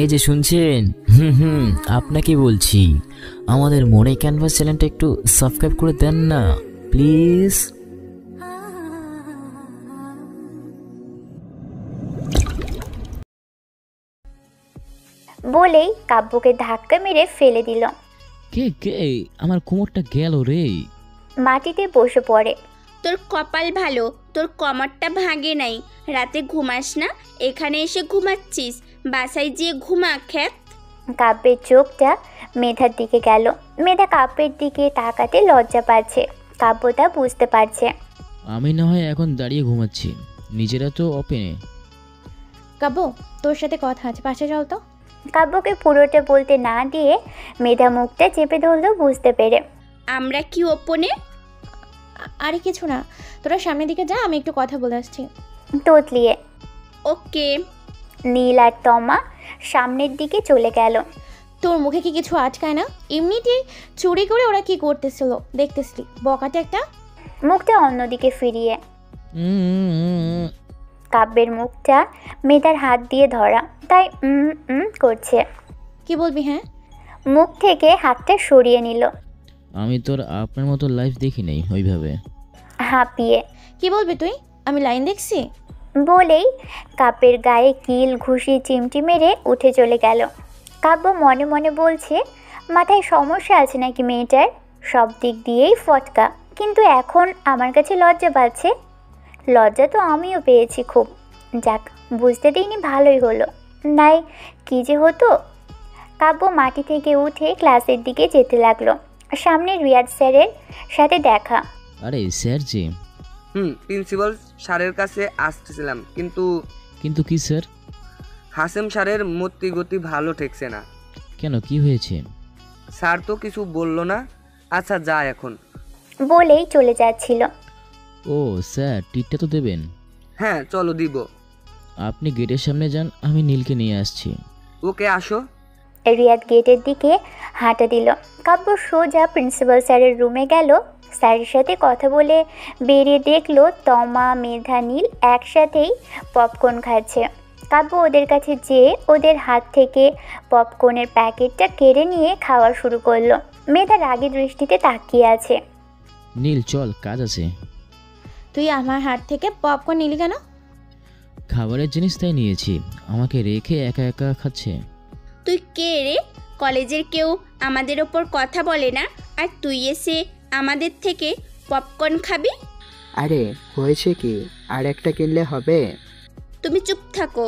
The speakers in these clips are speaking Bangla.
এই যে শুনছেন, আপনাকে বলছি আমাদের মনে ক্যানভাস চ্যানেলটা একটু সাবস্ক্রাইব করে দেন না প্লিজ। বলেই কাব্যকে ধাক্কা মেরে ফেলে দিল। কে কে আমার কোমরটা গেল রে। মাটিতে বসে পড়ে। তোর কপাল ভালো, তোর কোমরটা ভাঙে নাই। রাতে ঘুমাস না, এখানে এসে ঘুমাচ্ছিস। বাসায় যেয়ে ঘুমা খ্যাত। কাব্যের চোখটা মেধার দিকে গেল। মেধা কাব্যের দিকে তাকাতে লজ্জা পাচ্ছে। কাব্য তা বুঝতে পারছে। আমি না হয় এখন দাঁড়িয়ে ঘুমাচ্ছি, নিজেরা তো ওপেনে। কাব্য, তোর সাথে কথা আছে, পাশে যাও তো। কাব্যকে পুরোটা বলতে না দিয়ে মেধা মুখটা চেপে ধরল বুঝতে পেরে। আমরা কি ওপনে? আরে কিছু না, তোরা সামনের দিকে যা, আমি একটু কথা বলে আসছি। তোতলিয়ে ওকে। নীল আর তমা সামনের দিকে চলে গেল। তোর মুখে কি কিছু আটকায় না? এমনিতেই চুরি করে ওরা কি করতেছিল দেখতেছিলি, বকাটে একটা। মুখটা অন্যদিকে ফিরিয়ে কাব্যের মুখটা মেধার হাত দিয়ে ধরা, তাই করছে। কি বলবি? হ্যাঁ, মুখ থেকে হাতটা সরিয়ে নিল। আমি তোর আপনার মতো লাইফ দেখি নাই ওইভাবে। হাঁপিয়ে কি বলবি তুই? আমি লাইন দেখছি বলেই কাব্যের গায়ে কিল ঘুষি চিমটি মেরে উঠে চলে গেল। কাব্য মনে মনে বলছে, মাথায় সমস্যা আছে নাকি মেয়েটার, সব দিক দিয়েই ফটকা, কিন্তু এখন আমার কাছে লজ্জা পাচ্ছে। লজ্জা তো আমিও পেয়েছি খুব, যাক বুঝতে দিইনি, ভালোই হলো, নাই কি যে হতো। কাব্য মাটি থেকে উঠে ক্লাসের দিকে যেতে লাগলো। সামনে রিয়াদ স্যারের সাথে দেখা। আরে স্যার জি। প্রিন্সিপাল স্যারের কাছে আসতেছিলাম, কিন্তু কি স্যার? হাসেম স্যারের মতি গতি ভালো ঠেকছে না। কেন, কি হয়েছে? স্যার তো কিছু বললো না। আচ্ছা যা এখন, বলেই চলে যাচ্ছিল। ও স্যার, টিটটা তো দেবেন। হ্যাঁ চলো দিব। আপনি গেটের সামনে যান, আমি নীলকে নিয়ে আসছি। ওকে আসো। রিয়াদ গেটের দিকে হাঁটা দিল। কাব্য সোজা প্রিন্সিপাল স্যারের রুমে গেল। স্যারের সাথে কথা বলে বেরিয়ে দেখলো তমা মেধা নীল একসাথেই পপকর্ন খাচ্ছে। কাব্য ওদের কাছে যেয়ে ওদের হাত থেকে পপকর্নের প্যাকেটটা কেড়ে নিয়ে খাওয়া শুরু করলো। মেধা রাগী দৃষ্টিতে তাকিয়ে আছে। নীল চল, কাজ আছে। তুই আমার হাত থেকে পপকর্ন নিলি কেন? খাবারের জিনিস তাই নিয়েছি, আমাকে রেখে একা একা খাচ্ছে। তুই কে রে? কলেজের কেউ আমাদের ওপর কথা বলে না, আর তুই এসে আমাদের থেকে পপকর্ন খাবি? আরে হয়েছে কি, আর একটা কিনলে হবে। তুমি চুপ থাকো।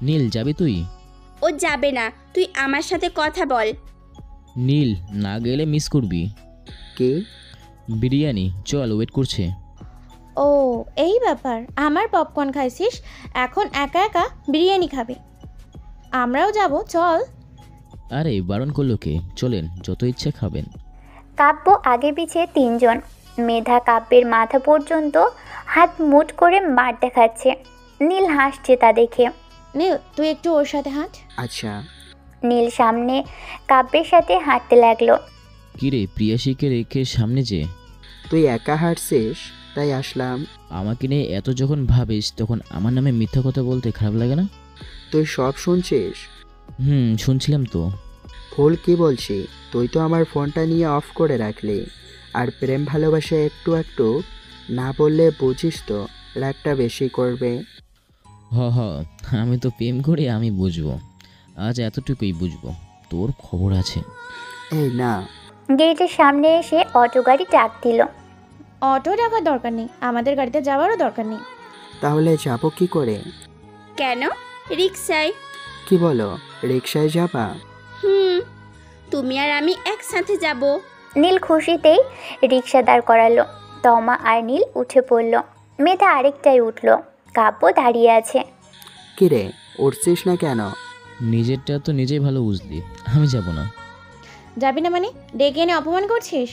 নীল যাবি তুই? ও যাবে না, তুই আমার সাথে কথা বল। নীল না গেলে মিস করবি। কি? বিরিয়ানি, চল ওয়েট করছে। ও এই ব্যাপার, আমার পপকর্ন খাইছিস, এখন একা একা বিরিয়ানি খাবি? আমরাও যাব, চল। আরে বারণ করলো কে, চলেন যত ইচ্ছে খাবেন। কাব্য আগে পিছে তিনজন। মেধা কাব্যের মাথা পর্যন্ত হাত মুঠ করে মার দেখাচ্ছে। নীল হাসছে তা দেখে। নীল তুই একটু ওর সাথে হাঁট। আচ্ছা। নীল সামনে কাব্যের সাথে হাঁটতে লাগলো। কিরে, প্রিয়াসীকে রেখে সামনে যে? তুই একা হাঁটছিস তাই আসলাম। আমাকে নিয়ে এত যখন ভাবিস তখন আমার নামে মিথ্যা কথা বলতে খারাপ লাগে না? তুই সব শুনছিস? শুনছিলাম তো। ভুল কি বলছি? তুই তো আমার ফোনটা নিয়ে অফ করে রাখলি। আর প্রেম ভালোবাসা একটু একটু না বললে বুঝিস তো রাগটা বেশি করবে। হ আমি তো প্রেম করে আমি বুঝবো, আজ এতটুকুই বুঝবো, তোর খবর আছে। এই না। গেটের সামনে এসে অটো গাড়ি ডাক দিল। অটো ডাকার দরকার নেই, আমাদের গাড়িতে যাওয়ারও দরকার নেই। তাহলে যাবো কি করে? কেন? রিক্সায়। কি বলো, রিক্সায় যাবা? তুমি আর আমি একসাথে যাব। নীল খুশিতেই রিক্সা দাঁড় করালো। তমা আর নীল উঠে পড়ল। মেধা আরেকটাই উঠল। কাব্য দাঁড়িয়ে আছে। কিরে উঠছিস না কেন? নিজেরটা তো নিজেই ভালো বুঝলি, আমি যাব না। যাবি না মানে? ডেকে এনে অপমান করছিস?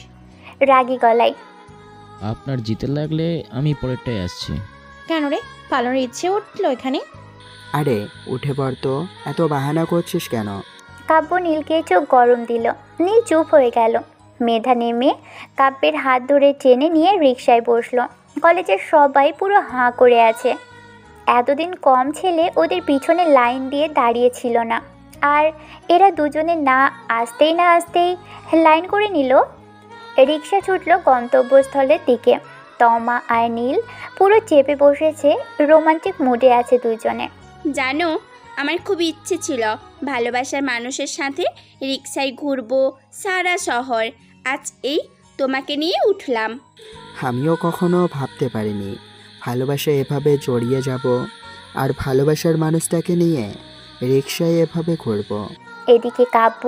রাগী গলায়। আপনার জিতে লাগলে আমি পরেরটাই আসছি। কেন রে, পালানোর ইচ্ছে উঠলো এখানে? আরে উঠে পড় তো, এত বাহানা করছিস কেন? কাব্য নীলকে চোখ গরম দিল। নীল চুপ হয়ে গেল। মেধা নেমে কাব্যের হাত ধরে টেনে নিয়ে রিকশায় বসলো। কলেজের সবাই পুরো হাঁ করে আছে। এতদিন কম ছেলে ওদের পিছনে লাইন দিয়ে দাঁড়িয়েছিল না, আর এরা দুজনে না আসতেই লাইন করে নিল। রিক্সা ছুটল গন্তব্যস্থলের দিকে। তমা আর নীল পুরো চেপে বসেছে, রোমান্টিক মুডে আছে দুজনে। জানো, আমার খুব ইচ্ছে ছিল ভালোবাসার মানুষের সাথে রিক্সায় ঘুরবো সারা শহর। আজ এই তোমাকে নিয়ে উঠলাম। আমিও কখনো ভাবতে পারিনি ভালোবাসা এভাবে জড়িয়ে যাব, আর ভালোবাসার মানুষটাকে নিয়ে রিক্সায় এভাবে ঘুরবো। এদিকে কাব্য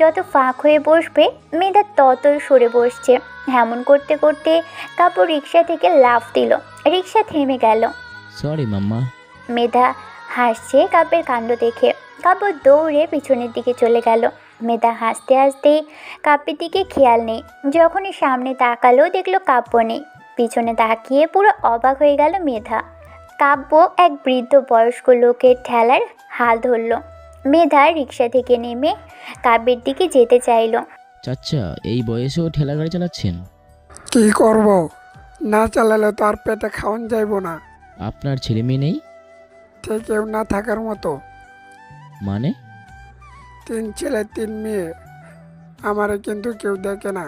যত ফাঁক হয়ে বসবে, মেধা ততই সরে বসছে। এমন করতে করতে কাব্য রিক্সা থেকে লাফ দিল। রিক্সা থেমে গেল। সরি মাম্মা। মেধা হাসছে কাব্যের কাণ্ড দেখে। কাব্য দৌড়ে পিছনের দিকে চলে গেল। মেধা হাসতে হাসতেই কাব্যের দিকে খেয়াল নেই। যখনই সামনে তাকালো দেখলো কাব্য নেই। পিছনে তাকিয়ে পুরো অবাক হয়ে গেল মেধা। কাব্য এক বৃদ্ধ বয়স্ক লোকের ঠেলার হাল ধরল। মেধা রিক্সা থেকে নেমে কাব্যের দিকে যেতে চাইল। চাচা, এই বয়সেও ঠেলা গাড়ি চালাচ্ছেন? কি করব, না চালালে তো আর পেটে খাওয়ান যাইব না। আপনার ছেলে মেয়ে নেই? ঠিক কেউ না থাকার মতো। মানে? 3 ছেলে 3 মেয়ে, আমারে কিন্তু কেউ দেখে না।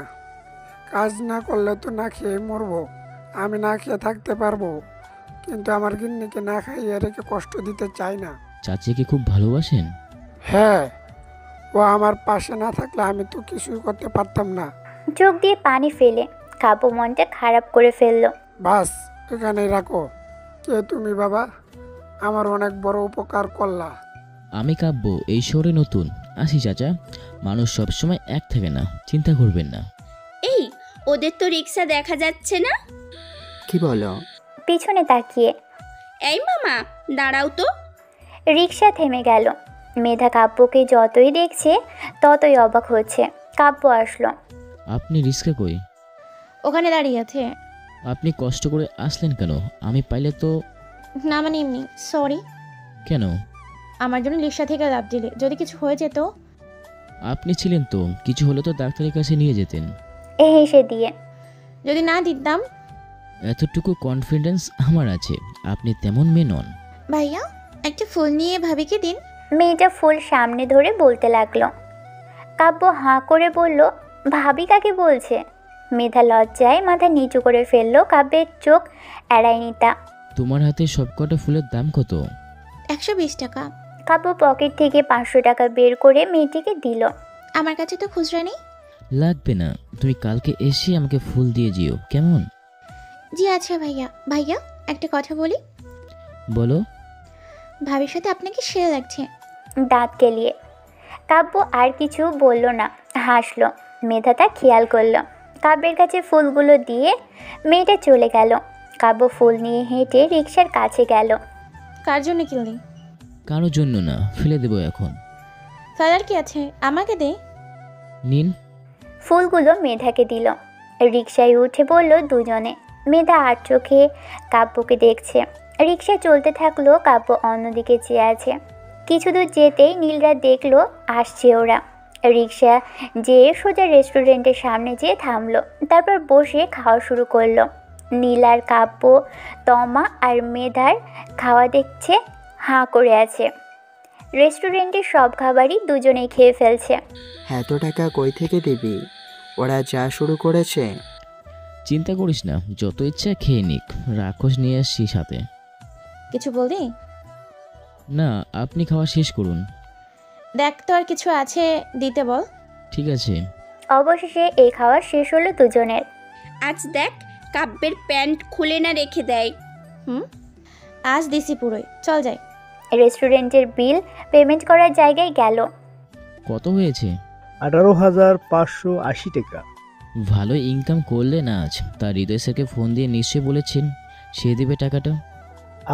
কাজ না করলে তো না খেয়ে মরবো। আমি না খেয়ে থাকতে পারবো, কিন্তু আমার গিন্নিকে না খাইয়ে রেখে কষ্ট দিতে চাই না। চাচিকে খুব ভালোবাসেন? হ্যাঁ, ও আমার পাশে না থাকলে আমি তো কিছুই করতে পারতাম না। চোখ দিয়ে পানি ফেলে কাব্য মনটা খারাপ করে ফেলল। বাস, এখানেই রাখো। কে তুমি বাবা? আমার অনেক বড় উপকার করলা। আমি কাব্য, এই শহরে নতুন। আসি চাচা, মানুষ সবসময় এক থাকে না, চিন্তা করবেন না। এই, ওদের তো রিক্সা দেখা যাচ্ছে না। কি বলো? পিছনে তাকিয়ে। এই মামা, দাঁড়াও তো। রিক্সা থেমে গেল। মেধা কাব্যকে যতই দেখছে ততই অবাক হচ্ছে। কাব্য আসলো। আপনি রিস্কা কই? ওখানে দাঁড়িয়ে আছে। আপনি কষ্ট করে আসলেন কেন? আমি পাইলে তো। না মানে এমনি, সরি। কেন? আমার জন্য রিক্সা থেকে লাফ দিলে, যদি কিছু হয়ে যেত। আপনি ছিলেন তো, কিছু হলে তো ডাক্তারের কাছে নিয়ে যেতেন। হেসে দিয়ে। যদি না দিতাম। এতটুকু কনফিডেন্স আমার আছে, আপনি তেমন মেয়ে নন। ভাইয়া, একটা ফুল নিয়ে ভাবিকে দিন। মেয়েটা ফুল সামনে ধরে বলতে লাগলো। কাব্য হাঁ করে বলল, ভাবি কাকে বলছে? মেধা লজ্জায় মাথা নিচু করে ফেললো। কাব্যের চোখ এড়ায়নি তা। তোমার হাতে সবকটা ফুলের দাম কত? 120 টাকা। কাব্য পকেট থেকে 500 টাকা বের করে মেয়েটিকে দিল। আমার কাছে তো খুচরা নেই। লাগবে না, তুমি কালকে এসে আমাকে ফুল দিয়ে যেও, কেমন? জি আচ্ছা ভাইয়া। ভাইয়া, একটা কথা বলি। বলো। ভাবির সাথে আপনাকে সেরা লাগছে। দাঁত কেলিয়ে। কাব্য আর কিছু বলল না, হাসলো। মেধা তা খেয়াল করলো। কাব্যের কাছে ফুলগুলো দিয়ে মেয়েটা চলে গেল। কাব্য ফুল নিয়ে হেঁটে রিক্সার কাছে গেল। কার জন্য কিনলি? কারোর জন্য না, ফেলে দেবো এখন। ফেলার কি আছে, আমাকে দে। নিন। ফুলগুলো মেধাকে দিল। রিক্সায় উঠে বলল দুজনে। মেধা আর চোখে কাব্যকে দেখছে। রিক্সা চলতে থাকলো। কাব্য অন্যদিকে চেয়ে আছে। কিছু দূর যেতেই নীলরা দেখলো আসছে ওরা। রিক্সা যেয়ে সোজা রেস্টুরেন্টের সামনে যেয়ে থামলো। তারপর বসে খাওয়া শুরু করলো। নীল আর কাব্য, তমা আর মেধার খাওয়া দেখছে, হাঁ করে আছে। রেস্টুরেন্টের সব খাবারই দুজনেই খেয়ে ফেলছে। এত টাকা কই থেকে দিবি? ওরা যা শুরু করেছে। চিন্তা করিস না, যত ইচ্ছা খেয়ে নিক, রাক্ষস নিয়ে আসছি সাথে। কিছু বললি? না, আপনি খাওয়া শেষ করুন। দেখ তো আর কিছু আছে দিতে বল। ঠিক আছে। অবশেষে এই খাওয়া শেষ হলো দুজনের। আজ দেখ, কাব্যের প্যান্ট খুলে না রেখে দেয়। আজ দিছি পুরোই, চল যাই। রেস্টুরেন্টের বিল পেমেন্ট করার জায়গায় গেল। কত হয়েছে? 18,580 টাকা। ভালো ইনকাম করলে না আজ। তার হৃদয় স্যারকে ফোন দিয়ে নিশ্চয়ই বলেছেন সে দেবে টাকাটা।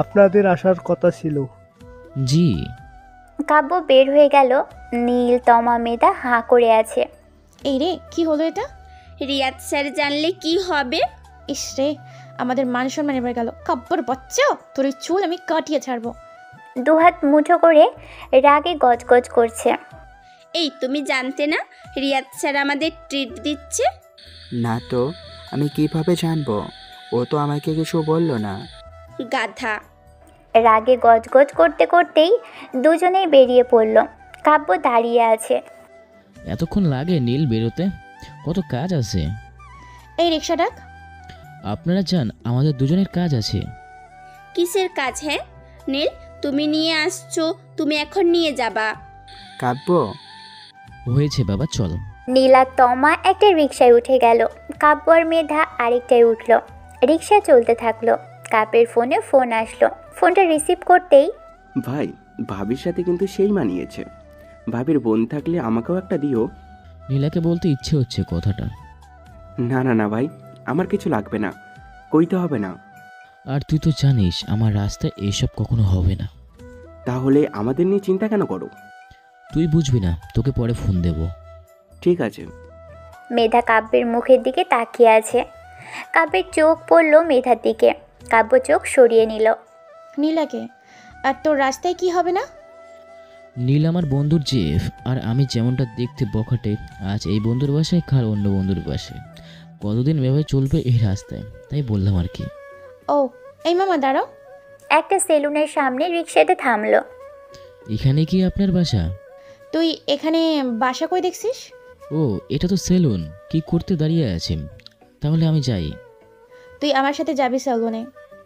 আপনাদের আসার কথা ছিল। জি। কাব্য বের হয়ে গেল। নীল, তমা, মেধা হাঁ করে আছে। এই রে, কি হলো এটা? রিয়াদ স্যার জানলে কি হবে? ইস রে, আমাদের মান সম্মান এবার গেল। কাব্যর বাচ্চা, তোর এই চুল আমি কাটিয়ে ছাড়বো। দুহাত মুঠো করে রাগে গজগজ করছে। এই, তুমি জানতে না রিয়াদ স্যার আমাদের ট্রিট দিচ্ছে? না তো, আমি কিভাবে জানবো? ও তো আমাকে কিছু বললো না। গাধা। রাগে গজগজ করতে করতেই দুজনেই বেরিয়ে পড়ল। কাব্য দাঁড়িয়ে আছে। এতক্ষণ লাগে নীল বেরোতে? কত কাজ আছে। এই রিক্সা ডাক। আপনারা যান, আমাদের দুজনের কাজ আছে। কিসের কাজ? হ্যাঁ নীল, তুমি নিয়ে আসছো, তুমি এখন নিয়ে যাবা। কাব্য, হয়েছে বাবা, চল। নীল আর তমা একটা রিকশায় উঠে গেল। কাব্য আর মেধা আরেকটায় উঠল। রিকশা চলতে থাকলো। কাব্যের ফোনে ফোন আসলো। ফোনটা রিসিভ করতেই, ভাই, ভাবির সাথে কিন্তু সেই মানিয়েছে। ভাবির বোন থাকলে আমাকেও একটা দিও। নীলাকে বলতে ইচ্ছে হচ্ছে কথাটা। না না না ভাই, আমার কিছু লাগবে না, কইতে হবে না। আর তুই তো জানিস আমার রাস্তায় এসব কখনো হবে না। তাহলে আমাদের নিয়ে চিন্তা কেন করো? তুই বুঝবি না, তোকে পরে ফোন দেব। ঠিক আছে। মেধা কাব্যের মুখের দিকে তাকিয়ে আছে। কাব্যের চোখ পড়ল মেধার দিকে। কাব্য চোখ সরিয়ে নিল। নীলাকে। আর তোর রাস্তায় কি হবে না? নীল আমার বন্ধুর জেফ, আর আমি যেমনটা দেখতে বখাটে, আজ এই বন্ধুর বাসায় কাল অন্য বন্ধুর বাসায়। কতদিন এভাবে চলবে এই রাস্তায়, তাই বললাম আর কি। ও এই মামা দাঁড়াও। একটা সেলুনের সামনে রিকশাতে থামলো। এখানে কি আপনার বাসা? তুই এখানে বাসা কই দেখছিস? ও, এটা তো সেলুন। কি করতে দাঁড়িয়ে আছেন? তাহলে আমি যাই। তুই আমার সাথে যাবি সেলুনে।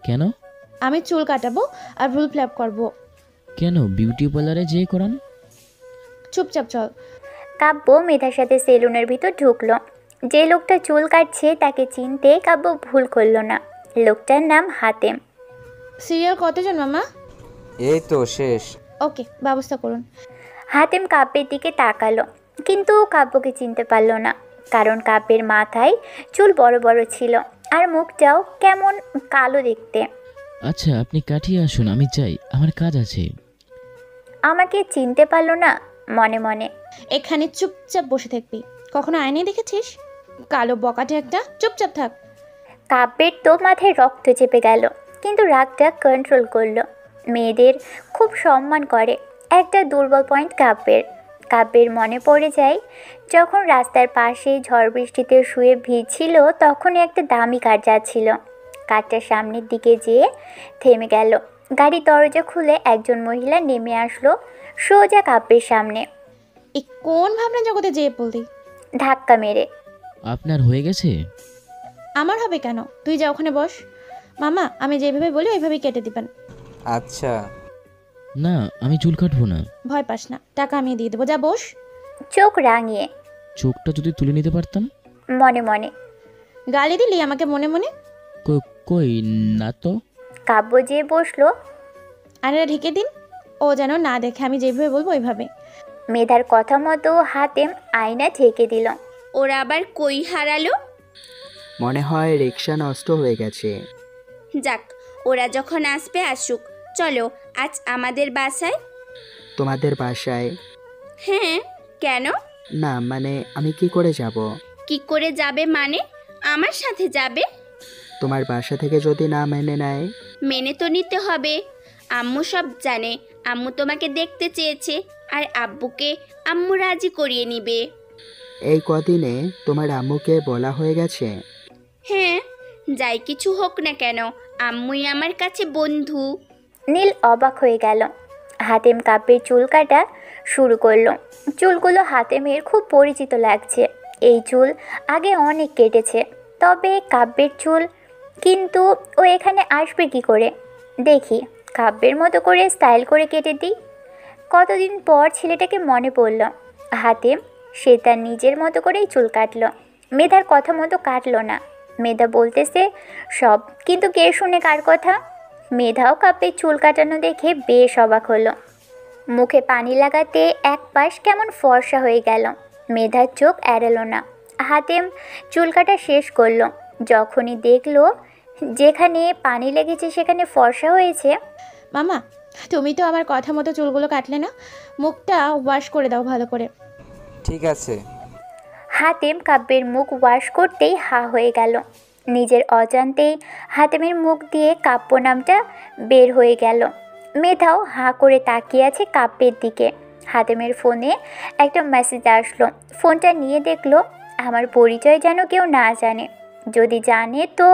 কেন? আমি চুল কাটাবো আর ভুল ফ্ল্যাপ করবো। কেন, বিউটি পার্লারে যেয়ে করান। চুপচাপ চল। কাব্য মেধার সাথে সেলুনের ভিতর ঢুকলো। যে লোকটা চুল কাটছে তাকে চিনতে কাব্য ভুল করলো না। লোকটার নাম হাতেম। সিরিয়াল কতজন মামা? এই তো শেষ। ওকে, ব্যবস্থা করুন। হাতেম কাব্যের দিকে তাকালো, কিন্তু কাব্যকে চিনতে পারল না। কারণ কাব্যের মাথায় চুল বড় বড় ছিল আর মুখটাও কেমন কালো দেখতে। আচ্ছা, আপনি কাটিয়ে আসুন, আমি যাই, আমার কাজ আছে। আমাকে চিনতে পারল না মনে মনে। এখানে চুপচাপ বসে থাকবি। কখনো আয়নায় দেখেছিস? কালো বকাটে একটা, চুপচাপ থাক। কাব্যের তো মাথায় রক্ত চেপে গেল, কিন্তু রাগটা কন্ট্রোল করলো। মেয়েদের খুব সম্মান করে, একটা দুর্বল পয়েন্ট কাব্যের। কাব্যের মনে পড়ে যায় যখন রাস্তার পাশে ঝড় বৃষ্টিতে শুয়ে ভিজছিল, তখনই একটা দামি কার যাচ্ছিল। কারটার সামনের দিকে যেয়ে থেমে গেল। গাড়ির দরজা খুলে একজন মহিলা নেমে আসলো সোজা কাব্যের সামনে, এই কোন ভাবনা জগতে যেয়ে বলতি? ধাক্কা মেরে। আপনার হয়ে গেছে? আমার হবে কেন? তুই যা ওখানে বস। মামা, আমি যেভাবে বলি ওইভাবেই কেটে দিবেন। আচ্ছা। না, আমি চুল কাটবো না। ভয় পাস না, টাকা আমি দিয়ে দেবো, যা বস। চোখ রাঙিয়ে চোখটা যদি তুলে নিতে পারতাম। মনে মনে। গালি দিলি আমাকে মনে মনে? কই না তো। কাব্য যেয়ে বসলো। আরে ঢেকে দিন, ও যেন না দেখে। আমি যেভাবে বলবো ওইভাবে। মেধার কথা মতো হাতেম আয়না ঢেকে দিল। ওরা আবার কই হারালো? মনে হয় রিক্সা নষ্ট হয়ে গেছে। যাক, ওরা যখন আসবে আসুক। চলো আজ আমাদের বাসায়। তোমাদের বাসায়? হ্যাঁ, কেন? না মানে আমি কি করে যাব? কি করে যাবে মানে? আমার সাথে যাবে। তোমার বাসা থেকে যদি না মেনে নেয়? মেনে তো নিতে হবে। আম্মু সব জানে। আম্মু তোমাকে দেখতে চেয়েছে, আর আব্বুকে আম্মু রাজি করিয়ে নিবে। এই কদিনে তোমার আম্মুকে বলা হয়ে গেছে? হ্যাঁ, যাই কিছু হোক না কেন, আম্মুই আমার কাছে বন্ধু। নীল অবাক হয়ে গেল। হাতেম কাব্যের চুল কাটা শুরু করলো। চুলগুলো হাতেমের খুব পরিচিত লাগছে। এই চুল আগে অনেক কেটেছে, তবে কাব্যের চুল। কিন্তু ও এখানে আসবে কি করে? দেখি কাব্যের মতো করে স্টাইল করে কেটে দিই। কতদিন পর ছেলেটাকে মনে পড়ল। হাতেম সে তার নিজের মতো করেই চুল কাটলো। মেধার কথা মতো কাটলো না। মেধা বলতেছে সব, কিন্তু কে শুনে কার কথা? মেধাও কাব্যের চুল কাটানো দেখে বেশ অবাক হলো। মুখে পানি লাগাতে এক পাশ কেমন ফর্সা হয়ে গেল। মেধার চোখ এড়ালো না। হাতেম চুল কাটা শেষ করলো। যখনই দেখলো যেখানে পানি লেগেছে সেখানে ফর্সা হয়েছে। মামা, তুমি তো আমার কথা মতো চুলগুলো কাটলে না। মুখটা ওয়াশ করে দাও ভালো করে। ঠিক আছে। হাতেম কাব্যের মুখ ওয়াশ করতেই হা হয়ে গেল। নিজের অজান্তেই হাতেমের মুখ দিয়ে কাব্য নামটা বের হয়ে গেল। মেধাও হাঁ করে তাকিয়ে আছে কাব্যের দিকে। হাতেমের ফোনে একটা মেসেজ আসলো। ফোনটা নিয়ে দেখলো আমার পরিচয় যেন কেউ না জানে। যদি জানে তো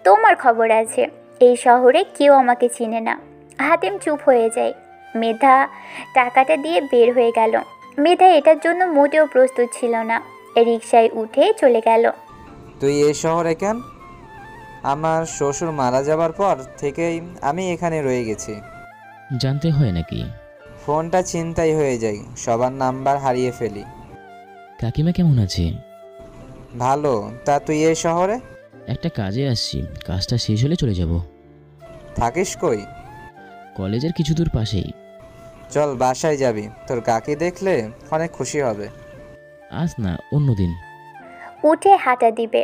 তোমার খবর আছে। এই শহরে কেউ আমাকে চিনে না। হাতিম চুপ হয়ে যায়। মেধা টাকাটা দিয়ে বের হয়ে গেল। মেধা এটার জন্য মোটেও প্রস্তুত ছিল না। রিকশায় উঠে চলে গেল। তুই এই শহরে কেন? আমার শ্বশুর মারা যাবার পর থেকেই আমি এখানে রয়ে গেছি। জানতে হয় নাকি? ফোনটা ছিনতাই হয়ে যায়, সবার নাম্বার হারিয়ে ফেলি। কাকিমা কেমন আছে? ভালো। তা তুই এই শহরে? একটা কাজে আসছি, কাজটা শেষ হলে চলে যাব। থাকিস কই? কলেজের কিছু দূর পাশেই। চল বাসায় যাবি, তোর কাকি দেখলে অনেক খুশি হবে। আজ না, অন্যদিন। উঠে হাঁটা দিবে।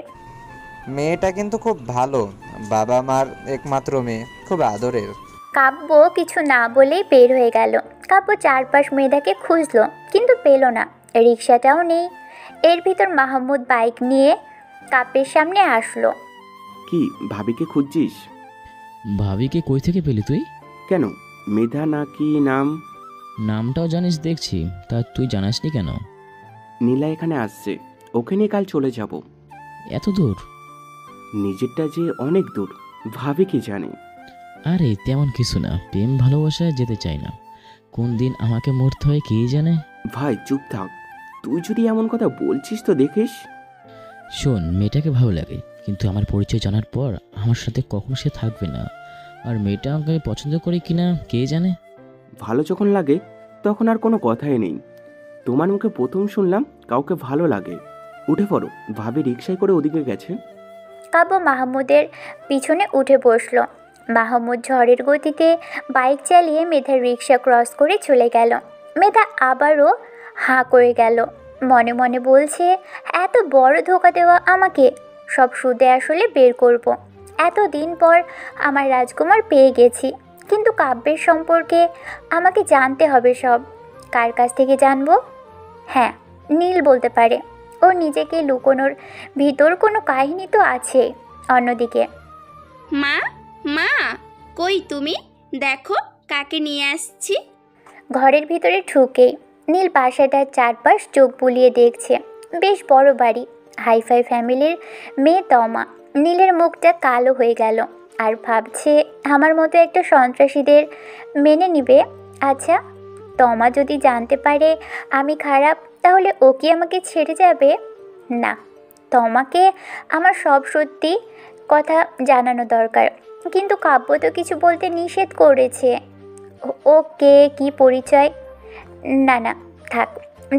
মেয়েটা কিন্তু খুব ভালো, বাবা মার একমাত্র মেয়ে, খুব আদরের। কাব্য কিছু না বলেই বের হয়ে গেল। কাব্য চারপাশ মেধাকে খুঁজলো, কিন্তু পেল না। রিক্সাটাও নেই। এর ভিতর মাহমুদ বাইক নিয়ে কাপের সামনে আসলো। কি ভাবিকে খুঁজছিস? ভাবিকে কই থেকে পেলি তুই? কেন, মেধা নাকি নাম? নামটাও জানিস দেখছি, তা তুই জানাসনি কেন? নীলা এখানে আসছে, ওকে নিয়ে কাল চলে যাব। এত দূর? নিজেরটা যে অনেক দূর, ভাবি কি জানে। আরে তেমন কিছু না, প্রেম ভালোবাসায় যেতে চাই না। কোন দিন আমাকে মরতে হয় কে জানে। ভাই চুপ থাক, তুই যদি এমন কথা বলছিস তো দেখিস। শোন, মেয়েটাকে ভালো লাগে, কিন্তু আমার পরিচয় জানার পর আমার সাথে কখনো সে থাকবে না। আর মেয়েটা আমাকে পছন্দ করে কিনা কে জানে। ভালো যখন লাগে তখন আর কোনো কথাই নেই। তোমার মুখে প্রথম শুনলাম কাউকে ভালো লাগে। উঠে পড়ো, ভাবি রিক্সায় করে ওদিকে গেছে। কাব্য মাহমুদের পিছনে উঠে বসলো। মাহমুদ ঝড়ের গতিতে বাইক চালিয়ে মেধার রিক্সা ক্রস করে চলে গেল। মেধা আবারও হাঁ করে গেল। মনে মনে বলছে, এত বড় ধোঁকা দেওয়া আমাকে, সব সুদে আসলে বের করব। এতদিন পর আমার রাজকুমার পেয়ে গেছি, কিন্তু কাব্যের সম্পর্কে আমাকে জানতে হবে সব। কার কাছ থেকে জানবো? হ্যাঁ, নীল বলতে পারে। ওর নিজেকে লুকোনোর ভিতর কোনো কাহিনী তো আছে। অন্যদিকে মা, মা, কই তুমি? দেখো কাকে নিয়ে আসছি। ঘরের ভিতরে ঢুকেই নীল বাসাটার চারপাশ চোখ বুলিয়ে দেখছে। বেশ বড় বাড়ি, হাইফাই ফ্যামিলির মেয়ে তমা। নীলের মুখটা কালো হয়ে গেল আর ভাবছে, আমার মতো একটা সন্ত্রাসীদের মেনে নিবে? আচ্ছা, তমা যদি জানতে পারে আমি খারাপ, তাহলে ও কি আমাকে ছেড়ে যাবে? না, তমাকে আমার সব সত্যি কথা জানানো দরকার। কিন্তু কাব্য তো কিছু বলতে নিষেধ করেছে। ও কে, কি পরিচয়? না না, থাক,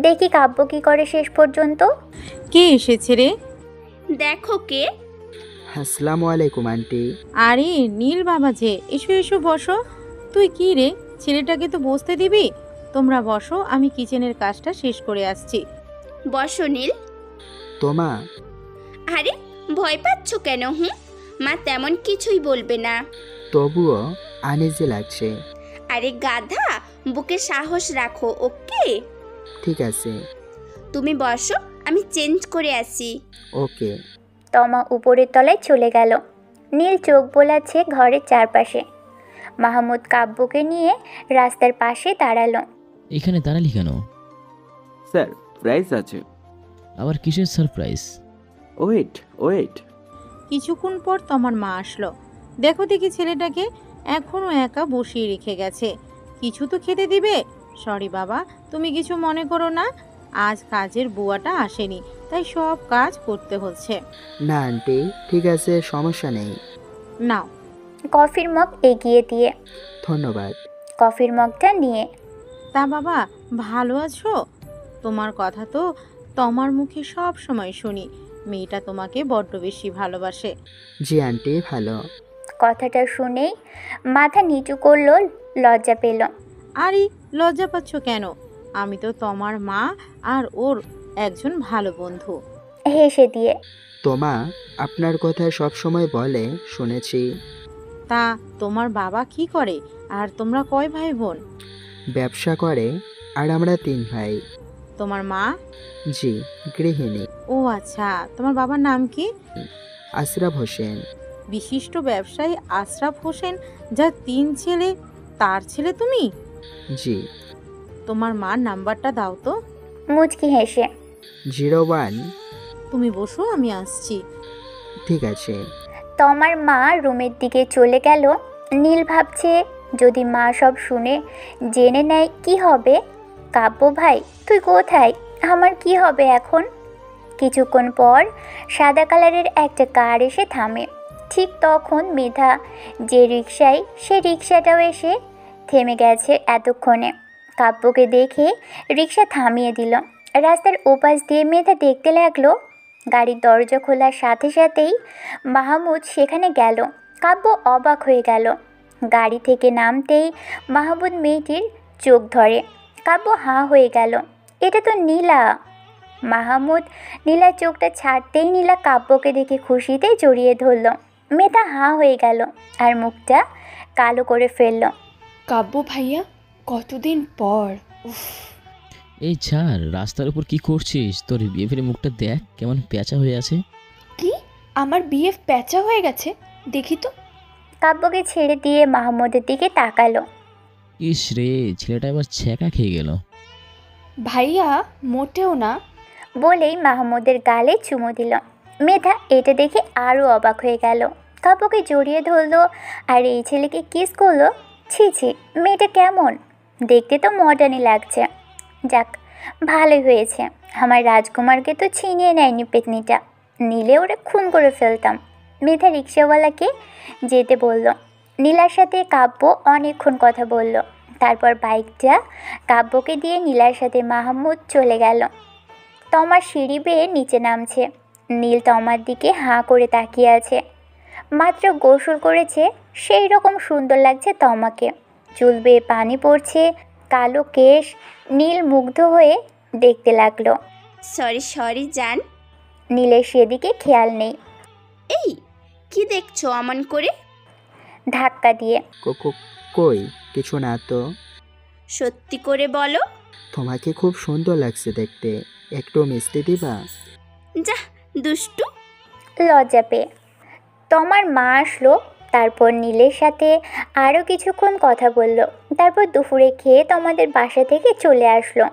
দেখি কাব্য কি করে শেষ পর্যন্ত। কে এসেছে রে? দেখো কে। আসসালামু আলাইকুম আন্টি। আরে নীল বাবা যে, এসো এসো বসো। তুই কি রে, ছেলেটাকে তো বসতে দিবি? তোমরা বসো, আমি কিচেনের কাজটা শেষ করে আসছি। বসো নীল। তোমা। আরে ভয় পাচ্ছ কেন? মা তেমন কিছুই বলবে না। তবুও আনিজি লাগছে। আরে গাধা, বুকে সাহস রাখো, ওকে? ঠিক আছে। তুমি বসো, আমি চেঞ্জ করে আসি। ওকে। তমা উপরের তলায় চলে গেল। নীল চোখ বোলাচ্ছে ঘরের চারপাশে। মাহমুদ কাব্যকে নিয়ে রাস্তার পাশে দাঁড়ালো। এখানে দাঁড়ালি কেন? স্যার, প্রাইস আছে। আবার কিসের সারপ্রাইজ? Wait wait. কিছুক্ষণ পর তোমার মা আসলো। দেখো দেখি ছেলেটাকে এখনো একা বসিয়ে রেখে গেছে। কিছু তো খেতে দিবে। সরি বাবা, তুমি কিছু মনে করো না, আজ কাজের বুয়াটা আসেনি, তাই সব কাজ করতে হচ্ছে। না আন্টি, ঠিক আছে, সমস্যা নেই। নাও। কফির মগ এগিয়ে দিয়ে। ধন্যবাদ। কফির মগটা নিয়ে। তা বাবা, ভালো আছো? তোমার কথা তো তোমার মুখে সব সময় শুনি, মেয়েটা তোমাকে বড্ড বেশি ভালোবাসে। জি আন্টি, ভালো। কথাটা শুনেই মাথা নিচু করলো, লজ্জা পেল। আরে লজ্জা পাচ্ছ কেন? আমি তো তোমার মা আর ওর একজন ভালো বন্ধু। হেসে দিয়ে। তোমা আপনার কথা সব সময় বলে, শুনেছি। তা তোমার বাবা কি করে আর তোমরা কয় ভাই বোন? ব্যবসা করে, আর আমরা 3 ভাই। তোমার মা? জি, গৃহিণী। ও আচ্ছা, তোমার বাবার নাম কি? আশরাফ হোসেন। বিশিষ্ট ব্যবসায়ী আশরাফ হোসেন, যার 3 ছেলে, তার ছেলে তুমি? জি। তোমার মার নাম্বারটা দাও তো। মুচকি হেসে। 01। তুমি বসো, আমি আসছি। ঠিক আছে। তমার মা রুমের দিকে চলে গেল। নীল ভাবছে, যদি মা সব শুনে জেনে নেয় কি হবে? কাব্য ভাই, তুই কোথায়? আমার কি হবে এখন? কিছুক্ষণ পর সাদা কালারের একটা কার এসে থামে। ঠিক তখন মেধা যে রিকশায়, সে রিকশাটাও এসে থেমে গেছে এতক্ষণে। কাব্যকে দেখে রিকশা থামিয়ে দিল। রাস্তার ওপাশ দিয়ে মেধা দেখতে লাগলো গাড়ির দরজা খোলার সাথে সাথেই মাহমুদ সেখানে গেল। কাব্য অবাক হয়ে গেল। গাড়ি থেকে নামতেই মাহমুদ মেয়েটির চোখ ধরে। কাব্য হাঁ হয়ে গেল। এটা তো নীলা। মাহমুদ নীলার চোখটা ছাড়তেই নীলা কাব্যকে দেখে খুশিতে জড়িয়ে ধরল। মেধা হাঁ হয়ে গেল আর মুখটা কালো করে ফেলল। কাব্য ভাইয়া, কতদিন পর। উফ। এই ছাড়, রাস্তার উপর কি করছিস? তোর বিএফের মুখটা দেখ কেমন পেঁচা হয়ে আছে। কি? আমার বিএফ প্যাঁচা হয়ে গেছে? দেখি তো। কাব্যকে ছেড়ে দিয়ে মাহমুদের দিকে তাকালো। ইস রে, ছেলেটা এবার ছ্যাঁকা খেয়ে গেল। ভাইয়া, মোটেও না। বলেই মাহমুদের গালে চুমু দিল। মেধা এটা দেখে আরও অবাক হয়ে গেল। কাব্যকে জড়িয়ে ধরলো আর এই ছেলেকে কিস করলো। ছি ছি, মেয়েটা কেমন দেখতে, তো মডার্নই লাগছে। যাক, ভালোই হয়েছে। আমার রাজকুমারকে তো ছিনিয়ে নেয়নি পেতনিটা, নিলে ওরা খুন করে ফেলতাম। মেধা রিক্সাওয়ালাকে যেতে বলল। নীলার সাথে কাব্য অনেকক্ষণ কথা বলল। তারপর বাইকটা কাব্যকে দিয়ে নীলার সাথে মাহমুদ চলে গেল। তমা সিঁড়ি বেয়ে নিচে নামছে। নীল তমার দিকে হাঁ করে তাকিয়ে আছে। মাত্র গোসল করেছে, সেই রকম সুন্দর লাগছে তমাকে। চুল বেয়ে পানি পড়ছে, কালো কেশ। নীল মুগ্ধ হয়ে দেখতে লাগলো। সরি সরি জান। নীলের সেদিকে খেয়াল নেই। এই কি দেখছো অমন করে? ধাক্কা দিয়ে। কই কিছু না তো। সত্যি করে বলো। তোমাকে খুব সুন্দর লাগছে দেখতে, একটু মিষ্টি দিবা? যা দুষ্টু। লজ্জা পেয়ে তোমার মা আসলো। তারপর নীলের সাথে আরও কিছুক্ষণ কথা বলল। তারপর দুপুরে খেয়ে তোমাদের বাসা থেকে চলে আসলো।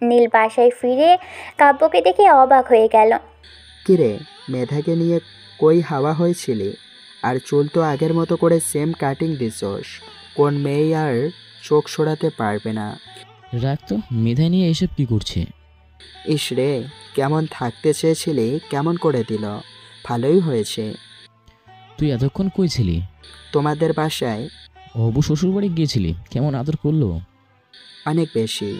নীল বাসায় ফিরে কাব্যকে দেখে অবাক হয়ে গেল। কিরে, মেধাকে নিয়ে কই হাওয়া হয়েছিলি? আর চুল তো আগের মতো করে সেম কাটিং দিছস। কোন মেয়ে আর চোখ সরাতে পারবে না? রাখ তো, মেধা নিয়ে এসব কি করছে? ইস রে, কেমন থাকতে চেয়েছিলি কেমন করে দিল। ভালোই হয়েছে। তুই এতক্ষণ কই ছিলি? তোমাদের বাসায়। হবু শ্বশুর বাড়ি গিয়েছিলি? কেমন আদর করলো? অনেক বেশি।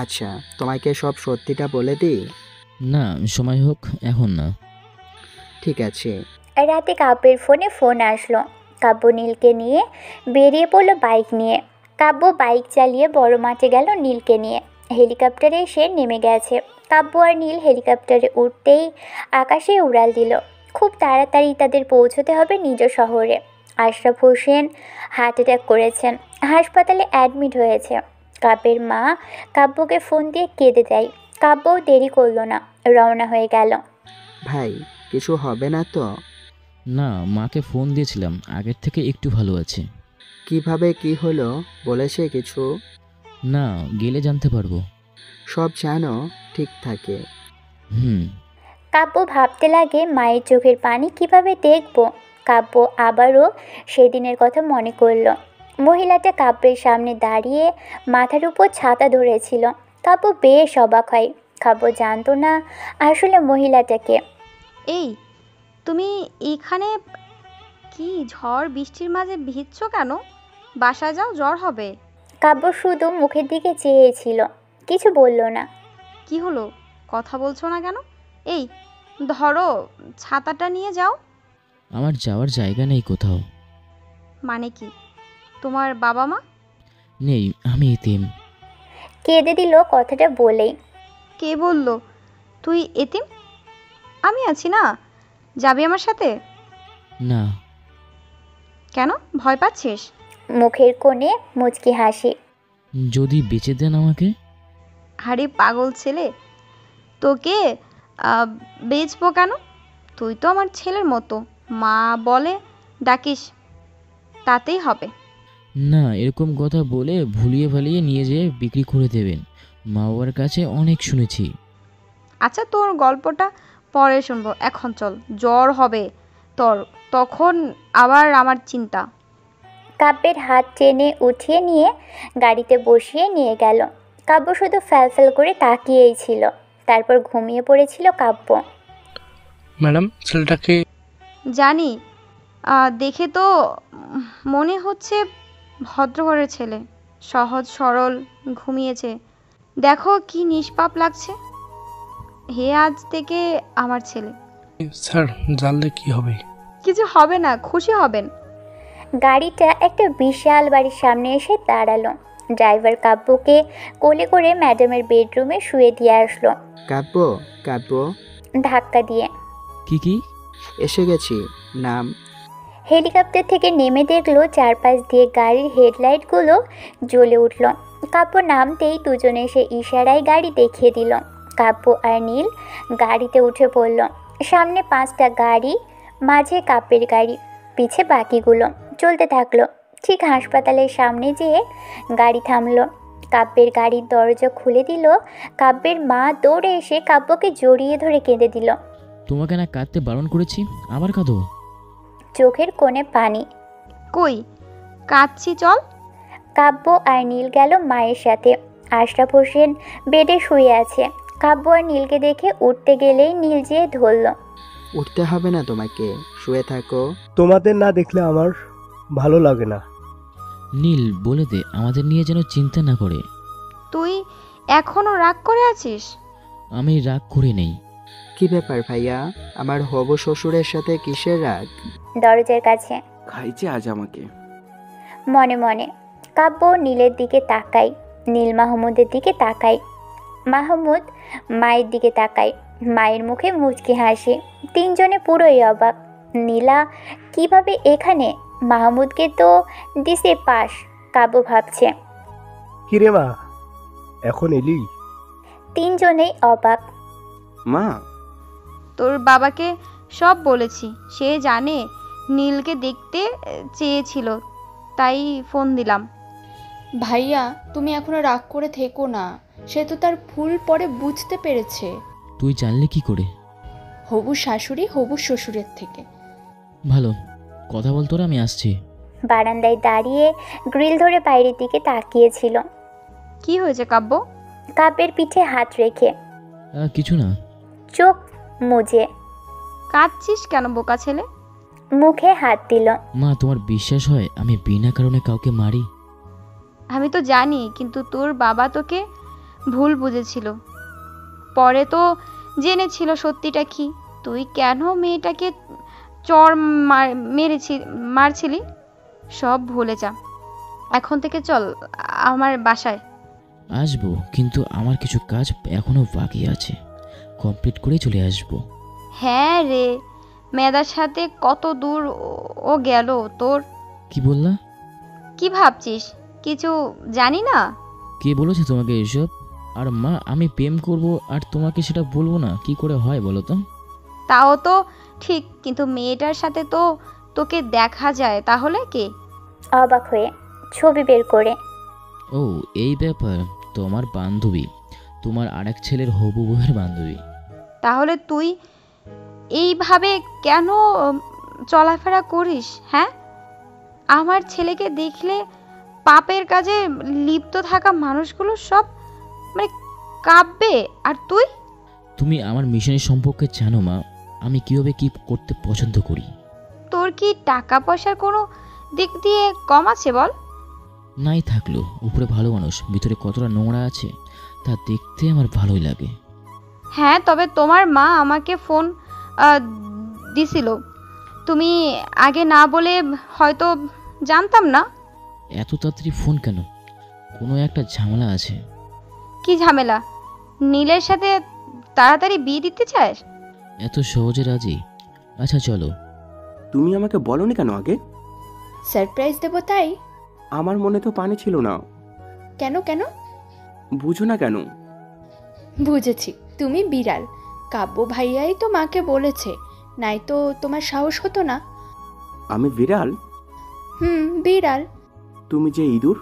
আচ্ছা, তোমাকে সব সত্যিটা বলে দিই? না, সময় হোক, এখন না। ঠিক আছে। রাতে কাব্যের ফোন আসলো। কাব্য নীলকে নিয়ে বেরিয়ে পড়লো বাইক নিয়ে। কাব্য বাইক চালিয়ে বড় মাঠে গেল নীলকে নিয়ে। হেলিকপ্টারে এসে নেমে গেছে। কাব্য আর নীল হেলিকপ্টারে উঠতেই আকাশে উড়াল দিল। খুব তাড়াতাড়ি তাদের পৌঁছতে হবে নিজ শহরে। আশরাফ হোসেন হার্ট অ্যাটাক করেছেন, হাসপাতালে অ্যাডমিট হয়েছে। কাব্যের মা কাব্যকে ফোন দিয়ে কেঁদে দেয়। কাব্যও দেরি করলো না, রওনা হয়ে গেল। ভাই, কিছু হবে না তো? না, মাকে ফোন দিয়েছিলাম, আগের থেকে একটু ভালো আছে। কিভাবে কি হলো বলেছে কিছু? না, গেলে জানতে পারবো। সব জানো ঠিক থাকে? কাব্য ভাবতে লাগে মায়ের চোখের পানি কিভাবে দেখব। কাব্য আবারও সেদিনের কথা মনে করল। মহিলাটা কাব্যের সামনে দাঁড়িয়ে মাথার উপর ছাতা ধরেছিল। কাব্য বেশ অবাক হয়। কাব্য জানতো না আসলে মহিলাটাকে। এই, তুমি এখানে কি ঝড় বৃষ্টির মাঝে ভিজছো কেন? বাসায় যাও, জ্বর হবে। কাব্য শুধু মুখের দিকে চেয়েছিল, কিছু বলল না। কি হলো, কথা বলছো না কেন? এই ধরো, ছাতাটা নিয়ে যাও। আমার যাওয়ার জায়গা নেই কোথাও। মানে কি? তোমার বাবা মা নেই, আমি এতিম। কেঁদে দিল কথাটা বলেই। কে বলল তুই এতিম? আমি আছি না, যাবি আমার সাথে? না। কেন, ভয় পাচ্ছিস? মুখের কোণে মুচকি হাসি। যদি বেঁচে দেন আমাকে। আরে পাগল ছেলে, তোকে বেচবো কেন? তুই তো আমার ছেলের মতো, মা বলে ডাকিস, তাতেই হবে। না, এরকম কথা বলে ভুলিয়ে ভালিয়ে নিয়ে যেয়ে বিক্রি করে দেবেন, মা বাবার কাছে অনেক শুনেছি। আচ্ছা, তোর গল্পটা পরে শুনবো, এখন চল, জ্বর হবে তোর, তখন আবার আমার চিন্তা। কাব্যের হাত টেনে উঠিয়ে নিয়ে গাড়িতে বসিয়ে নিয়ে গেল। কাব্য শুধু ফ্যালফ্যাল করে তাকিয়েই ছিল। তারপর ঘুমিয়ে পড়েছিল কাব্য। ম্যাডাম, ছেলেটাকে জানি, দেখে তো মনে হচ্ছে ভদ্রঘরের ছেলে, সহজ সরল, ঘুমিয়েছে। দেখো কি নিষ্পাপ লাগছে। হে আজ থেকে আমার ছেলে। স্যার, জানলে কি হবে? কিছু হবে না, খুশি হবেন। গাড়িটা একটা বিশাল বাড়ির সামনে এসে দাঁড়ালো। ড্রাইভার কাব্যকে কোলে করে ম্যাডামের বেডরুমে শুয়ে দিয়ে আসলো কাব্য, কাব্য, ধাক্কা দিয়ে। কি এসে গেছি, নাম। হেলিকপ্টার থেকে নেমে দেখলো চারপাশ দিয়ে গাড়ির হেডলাইটগুলো জ্বলে উঠল। কাব্য নামতেই দুজনে এসে ইশারায় গাড়ি দেখিয়ে দিল। কাব্য আর নীল গাড়িতে উঠে পড়ল। সামনে 5টা গাড়ি, মাঝে কাব্যের গাড়ি, পিছে বাকিগুলো। চলতে থাকলো। ঠিক হাসপাতালের সামনে যেয়ে গাড়ি থামলো। কাব্যের গাড়ির দরজা খুলে দিল। কাব্যের মা দৌড়ে এসে কাব্যকে জড়িয়ে ধরে কেঁদে দিল। তোমাকে না কাঁদতে বারণ করেছি, আবার কাঁদো? চোখের কোণে পানি। কই কাঁদছি, চল। কাব্য আর নীল গেল মায়ের সাথে। আশরাফ হোসেন বেডে শুয়ে আছে। কাব্য আর নীলকে দেখে উঠতে গেলেই নীল যেয়ে ধরল। উঠতে হবে না তোমাকে, শুয়ে থাকো। তোমাদের না দেখলে আমার ভালো লাগে না। নীল, বলে দে আমাদের নিয়ে যেন চিন্তা না করে। তুই এখনো রাগ করে আছিস? আমি রাগ করে নেই। কি ব্যাপার ভাইয়া, আমার হবু শ্বশুরের সাথে কিসের রাগ? দরজার কাছে খাইছে আজ আমাকে। মনে মনে কাব্য নীলের দিকে তাকাই, নীল মাহমুদের দিকে তাকাই, মাহমুদ মায়ের দিকে তাকাই। মায়ের মুখে মুচকি হাসি। তিনজনে পুরোই অবাক। নীলা কিভাবে এখানে? মাহমুদকে তো দিছে পাশ। কাব্য ভাবছে, কিরে মা, এখন এলি? তিনজনেই অবাক। মা, তোর বাবাকে সব বলেছি, সে জানে নীলকে দেখতে চেয়েছিল, তাই ফোন দিলাম। ভাইয়া, তুমি এখনো রাগ করে থেকো না। সে তো তার ভুল পরে বুঝতে পেরেছে। তুই জানলে কি করে? হবু শাশুড়ি হবু শ্বশুরের থেকে। ভালো কথা বল তোরা, আমি আসছি। বারান্দায় দাঁড়িয়ে গ্রিল ধরে বাইরের দিকে তাকিয়েছিল। কি হয়েছে কাব্য? কাব্যের পিঠে হাত রেখে। কিছু না। চোখ মুজে। কাঁদছিস কেন বোকা ছেলে? মুখে হাত দিল। মা, তোমার বিশ্বাস হয় আমি বিনা কারণে কাউকে মারি? আমি তো জানি, কিন্তু তোর বাবা তোকে ভুল বুঝেছিল। পরে তো জেনেছিল সত্যিটা কি। তুই কেন মেয়েটাকে চর মারছিলি? সব ভুলে যা। এখন থেকে চল আমার বাসায়। আসবো, কিন্তু আমার কিছু কাজ এখনো বাকি আছে, কমপ্লিট করে চলে আসবো। হ্যাঁ রে, মেয়েদার সাথে কত দূর ও গেল তোর। কি বললা? কি ভাবছিস? কিছু জানি না। কে বলেছে তোমাকে এসব? আর মা, আমি প্রেম করব আর তোমাকে সেটা বলবো না, কি করে হয় বলো তো? তাও তো ঠিক, কিন্তু মেয়েটার সাথে তো তোকে দেখা যায়, তাহলে কে? অবাক হয়ে ছবি বের করে। ও, এই ব্যাপার। তোমার বান্ধবী, তোমার আরেক ছেলের হবু বউয়ের বান্ধবী। তাহলে তুই এইভাবে কেন চলাফেরা করিস? হ্যাঁ, আমার ছেলেকে দেখলে পাপের কাজে লিপ্ত থাকা মানুষগুলো সব মানে কাঁপবে। আর তুই? তুমি আমার মিশনের সম্পর্কে জানো মা, আমি কিভাবে কি করতে পছন্দ করি। তোর কি টাকা পয়সার কোনো দিক দিয়ে কম আছে বল? নাই থাকলো, উপরে ভালো মানুষ, ভিতরে কতটা নোংরা আছে তা দেখতে আমার ভালোই লাগে। হ্যাঁ, তবে তোমার মা আমাকে ফোন দিছিল, তুমি আগে না বলে হয়তো জানতাম না। এত তাড়াতাড়ি ফোন কেন? কোনো একটা ঝামেলা আছে। কি ঝামেলা? নীলের সাথে তাড়াতাড়ি বিয়ে দিতে চাস? এত সহজে রাজি? আচ্ছা চলো। তুমি আমাকে বলনি কেন আগে? সারপ্রাইজ দেবো তাই। আমার মনে তো পানি ছিল না। কেন কেন? বুঝো না কেন? বুঝেছি, তুমি বিড়াল। কাব্য ভাইয়াই তো মাকে বলেছে, নাই তো তোমার সাহস হতো না। আমি বিড়াল? বিড়াল। তুমি যে ইঁদুর।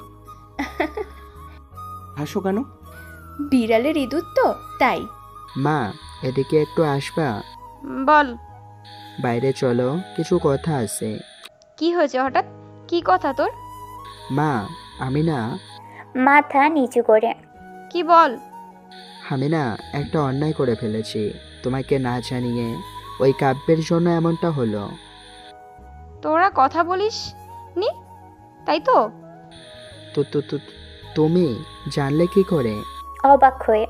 হাসো কেন? বিড়ালের ইঁদুর তো, তাই। মা, এদিকে একটু আসবা? বল। বাইরে চলো, কিছু কথা আছে। কি হয়েছে হঠাৎ? কি কথা তোর? মা, আমি না মাথা নিচু করে। কি বল? আমি না একটা অন্যায় করে ফেলেছি, তোমাকে না জানিয়ে। ওই কাব্যের জন্য এমনটা হলো। তোরা কথা বলিস নি, তাই তো? তো তো তো তুমি জানলে কি করে? অবাক হয়ে।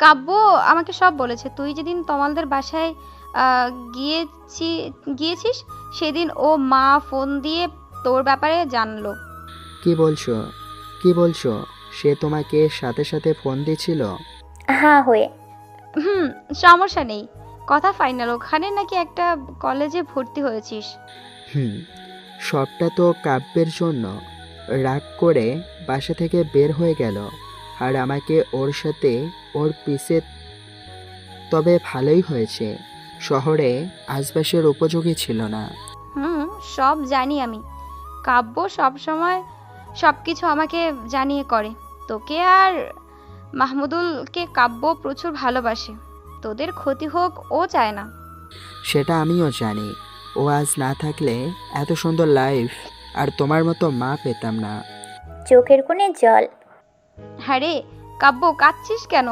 কাব্য আমাকে সব বলেছে। তুই যেদিন তমালদের বাসায় গিয়েছিস সেদিন ও মা ফোন দিয়ে তোর ব্যাপারে জানলো। কি বলছো, কি বলছো? সে তোমাকে সাথে সাথে ফোন দিয়েছিল? হ্যাঁ হয়ে। সমস্যা নেই, কথা ফাইনাল। ওখানে নাকি একটা কলেজে ভর্তি হয়েছিস। সবটা তো কাব্যের জন্য। রাগ করে বাসা থেকে বের হয়ে গেল আর আমাকে ওর সাথে ওর পিছে। তবে ভালোই হয়েছে, শহরে আশপাশের উপযোগী ছিল না। সব জানি আমি। কাব্য সব সময় সব কিছু আমাকে জানিয়ে করে। তোকে আর মাহমুদুলকে কাব্য প্রচুর ভালোবাসে। তোদের ক্ষতি হোক ও চায় না। সেটা আমিও জানি। ও আজ না থাকলে এত সুন্দর লাইফ আর তোমার মতো মা পেতাম না। চোখের কোণে জল। হ্যাঁ রে কাব্য, কাঁদছিস কেন?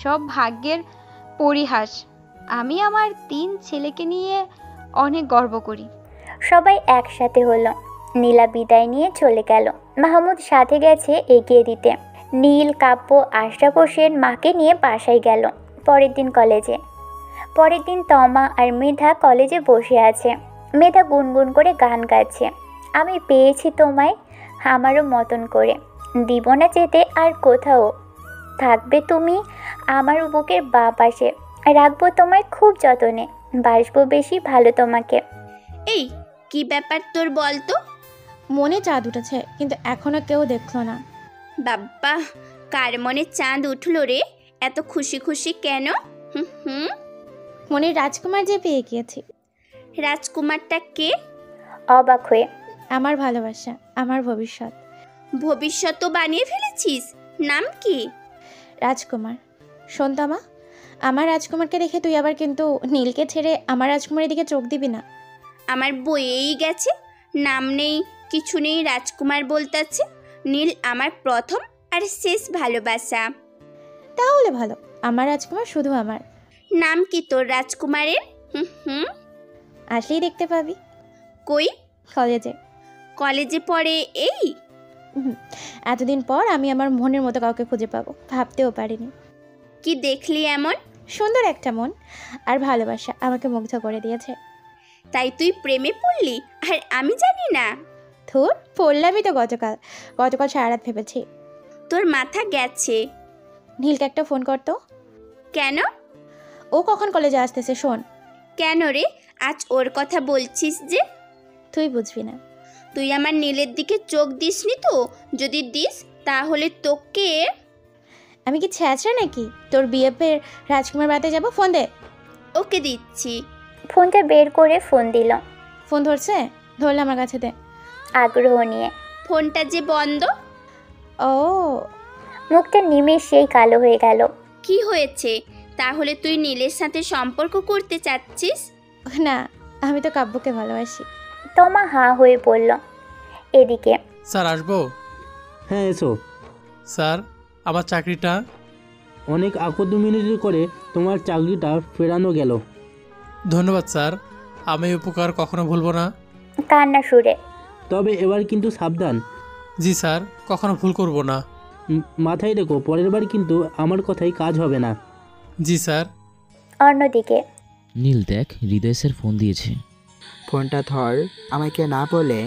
সব ভাগ্যের পরিহাস। আমি আমার 3 ছেলেকে নিয়ে অনেক গর্ব করি। সবাই একসাথে হলো। নীলা বিদায় নিয়ে চলে গেল। মাহমুদ সাথে গেছে এগিয়ে দিতে। নীল, কাব্য, আশরাফ হোসেন মাকে নিয়ে বাসায় গেল। পরের দিন কলেজে। পরের দিন তমা আর মেধা কলেজে বসে আছে। মেধা গুনগুন করে গান গাচ্ছে। আমি পেয়েছি তোমায় আমারও মতন করে, দিব না যেতে আর কোথাও। থাকবে তুমি আমার বুকের বাঁ পাশে, রাখবো তোমায় খুব যতনে, বাসবো বেশি ভালো তোমাকে। এই কি ব্যাপার তোর বলতো? মনে চাঁদ উঠেছে, কিন্তু এখনো কেউ দেখলো না। বাব্বা, কার মনে চাঁদ উঠলো রে? এত খুশি খুশি কেন? মনে রাজকুমার যে পেয়ে গিয়েছি। রাজকুমারটা কে? অবাক হয়ে। আমার ভালোবাসা, আমার ভবিষ্যৎ। ভবিষ্যৎও বানিয়ে ফেলেছিস? নাম কি? রাজকুমার। শোনতামা, আমার রাজকুমারকে দেখে তুই আবার কিন্তু নীলকে ছেড়ে আমার রাজকুমারের দিকে চোখ দিবি না। আমার বইয়েই গেছে, নাম নেই কিছু নেই, রাজকুমার বলতেছে। নীল আমার প্রথম আর শেষ ভালোবাসা। তাহলে ভালো, আমার রাজকুমার শুধু আমার। নাম কি তোর রাজকুমারের? আসলেই দেখতে পাবি। কই? কলেজে। কলেজে পড়ে এই? এতদিন পর আমি আমার মনের মতো কাউকে খুঁজে পাবো, ভাবতেও পারিনি। কি দেখলি এমন? সুন্দর একটা মন আর ভালোবাসা আমাকে মুগ্ধ করে দিয়েছে। তাই তুই প্রেমে পড়লি আর আমি জানি না? ধুর, পড়লামই তো গতকাল সারা রাত ভেবেছি। তোর মাথা গেছে। নীলকে একটা ফোন করতো। কেন? ও কখন কলেজে আসতেছে শোন। কেন রে, আজ ওর কথা বলছিস যে? তুই বুঝবি না। তুই আমার নীলের দিকে চোখ দিসনি তো? যদি দিস তাহলে তোকে। আমি কি ছ্যাঁচড়া নাকি? তোর বিএফের রাজকুমার বাড়িতে যাবো, ফোন দে। ওকে দিচ্ছি। ফোনটা বের করে ফোন দিল। ফোন ধরছে? ধরলে আমার কাছে দে। আগ্রহ নিয়ে। ফোনটা যে বন্ধ। ও, মুখটা নিমেষেই কালো হয়ে গেল। কি হয়েছে? তাহলে তুই নীলের সাথে সম্পর্ক করতে চাচ্ছিস? না, আমি তো কাব্যকে ভালোবাসি। তমা হাঁ হয়ে পড়ল। এদিকে। স্যার আসবো? হ্যাঁ এসো। স্যার, আমার চাকরিটা। অনেক আকর্দ মিনতি করে তোমার চাকরিটা ফেরানো গেল। ধন্যবাদ স্যার, আমি উপকার কখনো ভুলবো না। কান্না সুরে। তবে এবার কিন্তু সাবধান। জি স্যার, কখনো ভুল করব না। মাথায় রেখো, পরের বার কিন্তু আমার কথাই কাজ হবে না। জি স্যার। অন্যদিকে। নীল দেখ, হৃদয় স্যার ফোন দিয়েছে। ফোনটা ধর, আমাকে না বলে।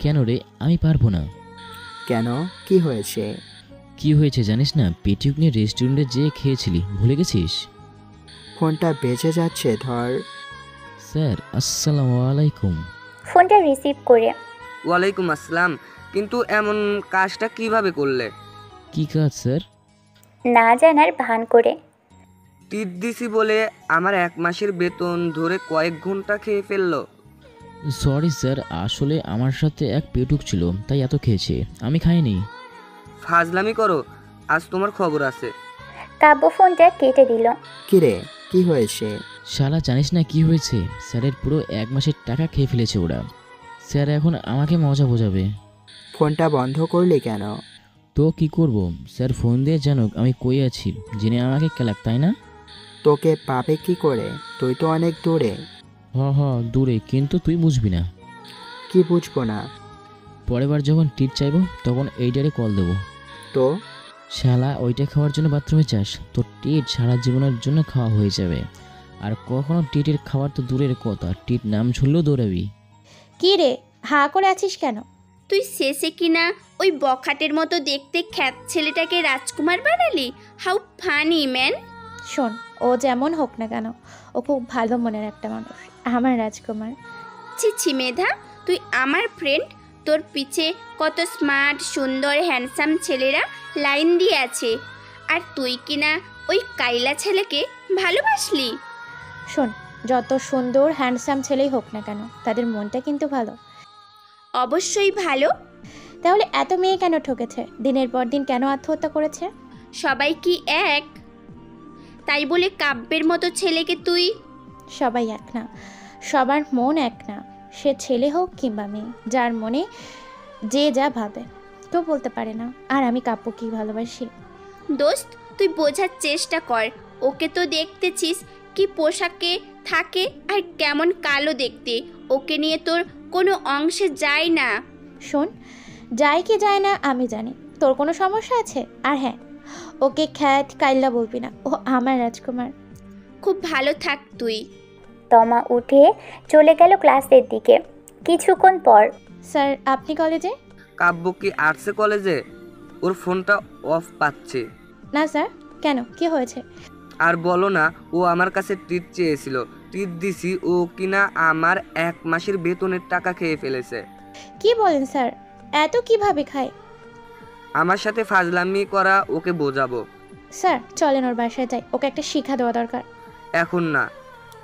কেন রে, আমি পারবো না। কেন, কি হয়েছে? কি হয়েছে জানিস না? পেটিউক নিয়ে রেস্টুরেন্টে যেয়ে খেয়েছিলি, ভুলে গেছিস? ফোনটা বেজে যাচ্ছে, ধর। স্যার আসসালামু আলাইকুম। ফোনটা রিসিভ করে। ওয়ালাইকুম আসসালাম। কিন্তু এমন কাজটা কিভাবে করলে? কি কাজ স্যার? না জানার ভান করে। টিপ দিছি বলে আমার 1 মাসের বেতন ধরে কয়েক ঘন্টা খেয়ে ফেললো। সরি স্যার, আসলে আমার সাথে এক পেটুক ছিল, তাই এত খেয়েছে, আমি খাইনি। ফাজলামি করো, আজ তোমার খবর আছে। কাব্য ফোনটা কেটে দিল। কিরে, কি হয়েছে? শালা জানিস না কি হয়েছে? স্যারের পুরো 1 মাসের টাকা খেয়ে ফেলেছে ওরা। স্যার এখন আমাকে মজা বোঝাবে। ফোনটা বন্ধ করলি কেন? তো কি করব, স্যার ফোন দিয়ে জানুক আমি কই আছি, জেনে আমাকে কেলাক, তাই না? তোকে পাবে কি করে? তুই তো অনেক দূরে। হ দূরে, কিন্তু তুই বুঝবি না। কি বুঝবো না? পরের বার যখন টিট চাইবো তখন এইটারে কল দেবো। তো শালা ওইটা খাওয়ার জন্য বাথরুমে যাস, তোর টিট সারা জীবনের জন্য খাওয়া হয়ে যাবে। আর কখনো টিটের খাবার তো দূরের কথা, টিট নাম শুনলেও দৌড়াবি। কি রে, হাঁ করে আছিস কেন? তুই শেষে কিনা ওই বখাটের মতো দেখতে খ্যাত ছেলেটাকে রাজকুমার বানালি। How funny man. শোন, ও যেমন হোক না কেন, ও খুব ভালো মনের একটা মানুষ, আমার রাজকুমার। ছি মেধা, তুই আমার ফ্রেন্ড, তোর পিছে কত স্মার্ট সুন্দর হ্যান্ডসাম ছেলেরা লাইন দিয়ে আছে, আর তুই কিনা ওই কাইলা ছেলেকে ভালোবাসলি। শোন, যত সুন্দর হ্যান্ডসাম ছেলেই হোক না কেন, তাদের মনটা কিন্তু ভালো। অবশ্যই ভালো। তাহলে এত মেয়ে কেন ঠকেছে, দিনের পর দিন কেন আত্মহত্যা করেছে? সবাই কি এক? তাই বলে কাব্যের মতো ছেলেকে তুই? সবাই এক না, সবার মন এক না। সে ছেলে হোক কিংবা মেয়ে, যার মনে যে যা ভাবে কেউ বলতে পারে না। আর আমি কাব্যকেই ভালোবাসি। দোস্ত, তুই বোঝার চেষ্টা কর। ওকে তো দেখতেছিস কি পোশাকে থাকে আর কেমন কালো দেখতে। ওকে নিয়ে তোর কোনো অংশে যায় না। শোন, যায় কি যায় না আমি জানি, তোর কোনো সমস্যা আছে? আর হ্যাঁ, ওকে খ্যাত কাইল্লা বলবি না, ও আমার রাজকুমার। খুব ভালো থাক তুই। তমা উঠে চলে গেল ক্লাসের দিকে। কিছুক্ষণ পর, স্যার আপনি কলেজে? কাব্য কি আর্টসে কলেজে? ওর ফোনটা অফ পাচ্ছে। না স্যার। কেন, কি হয়েছে? আর বলো না, ও আমার কাছে ট্রিট চেয়েছিল, ট্রিট দিছি। ও কিনা আমার 1 মাসের বেতনের টাকা খেয়ে ফেলেছে। কি বলেন স্যার, এত কিভাবে খায়? আমার সাথে ফাজলামি করা ওকে বোঝাবো। স্যার চলেন ওর বাসায় যাই, ওকে একটা শিক্ষা দেওয়া দরকার। এখন না,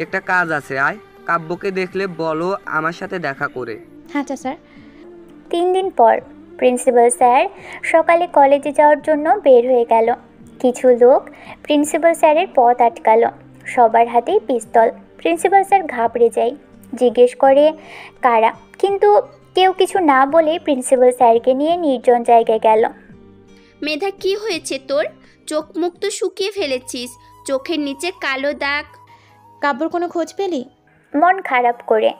একটা কাজ আছে, আয়। কাব্যকে দেখলে বলো আমার সাথে দেখা করে। আচ্ছা স্যার। 3 দিন পর প্রিন্সিপাল স্যার সকালে কলেজে যাওয়ার জন্য বের হয়ে গেল। কিছু লোক প্রিন্সিপাল স্যারের পথ আটকালো, সবার হাতেই পিস্তল। প্রিন্সিপাল স্যার ঘাবড়ে যায়, জিজ্ঞেস করে কারা, কিন্তু কেউ কিছু না বলে প্রিন্সিপাল স্যারকে নিয়ে নির্জন জায়গায় গেল। মেধা, কি হয়েছে তোর? চোখ মুখ তো শুকিয়ে ফেলেছিস, চোখের নিচে কালো দাগ। কাব্যর কোনো খোঁজ পেলি? মন খারাপ করে।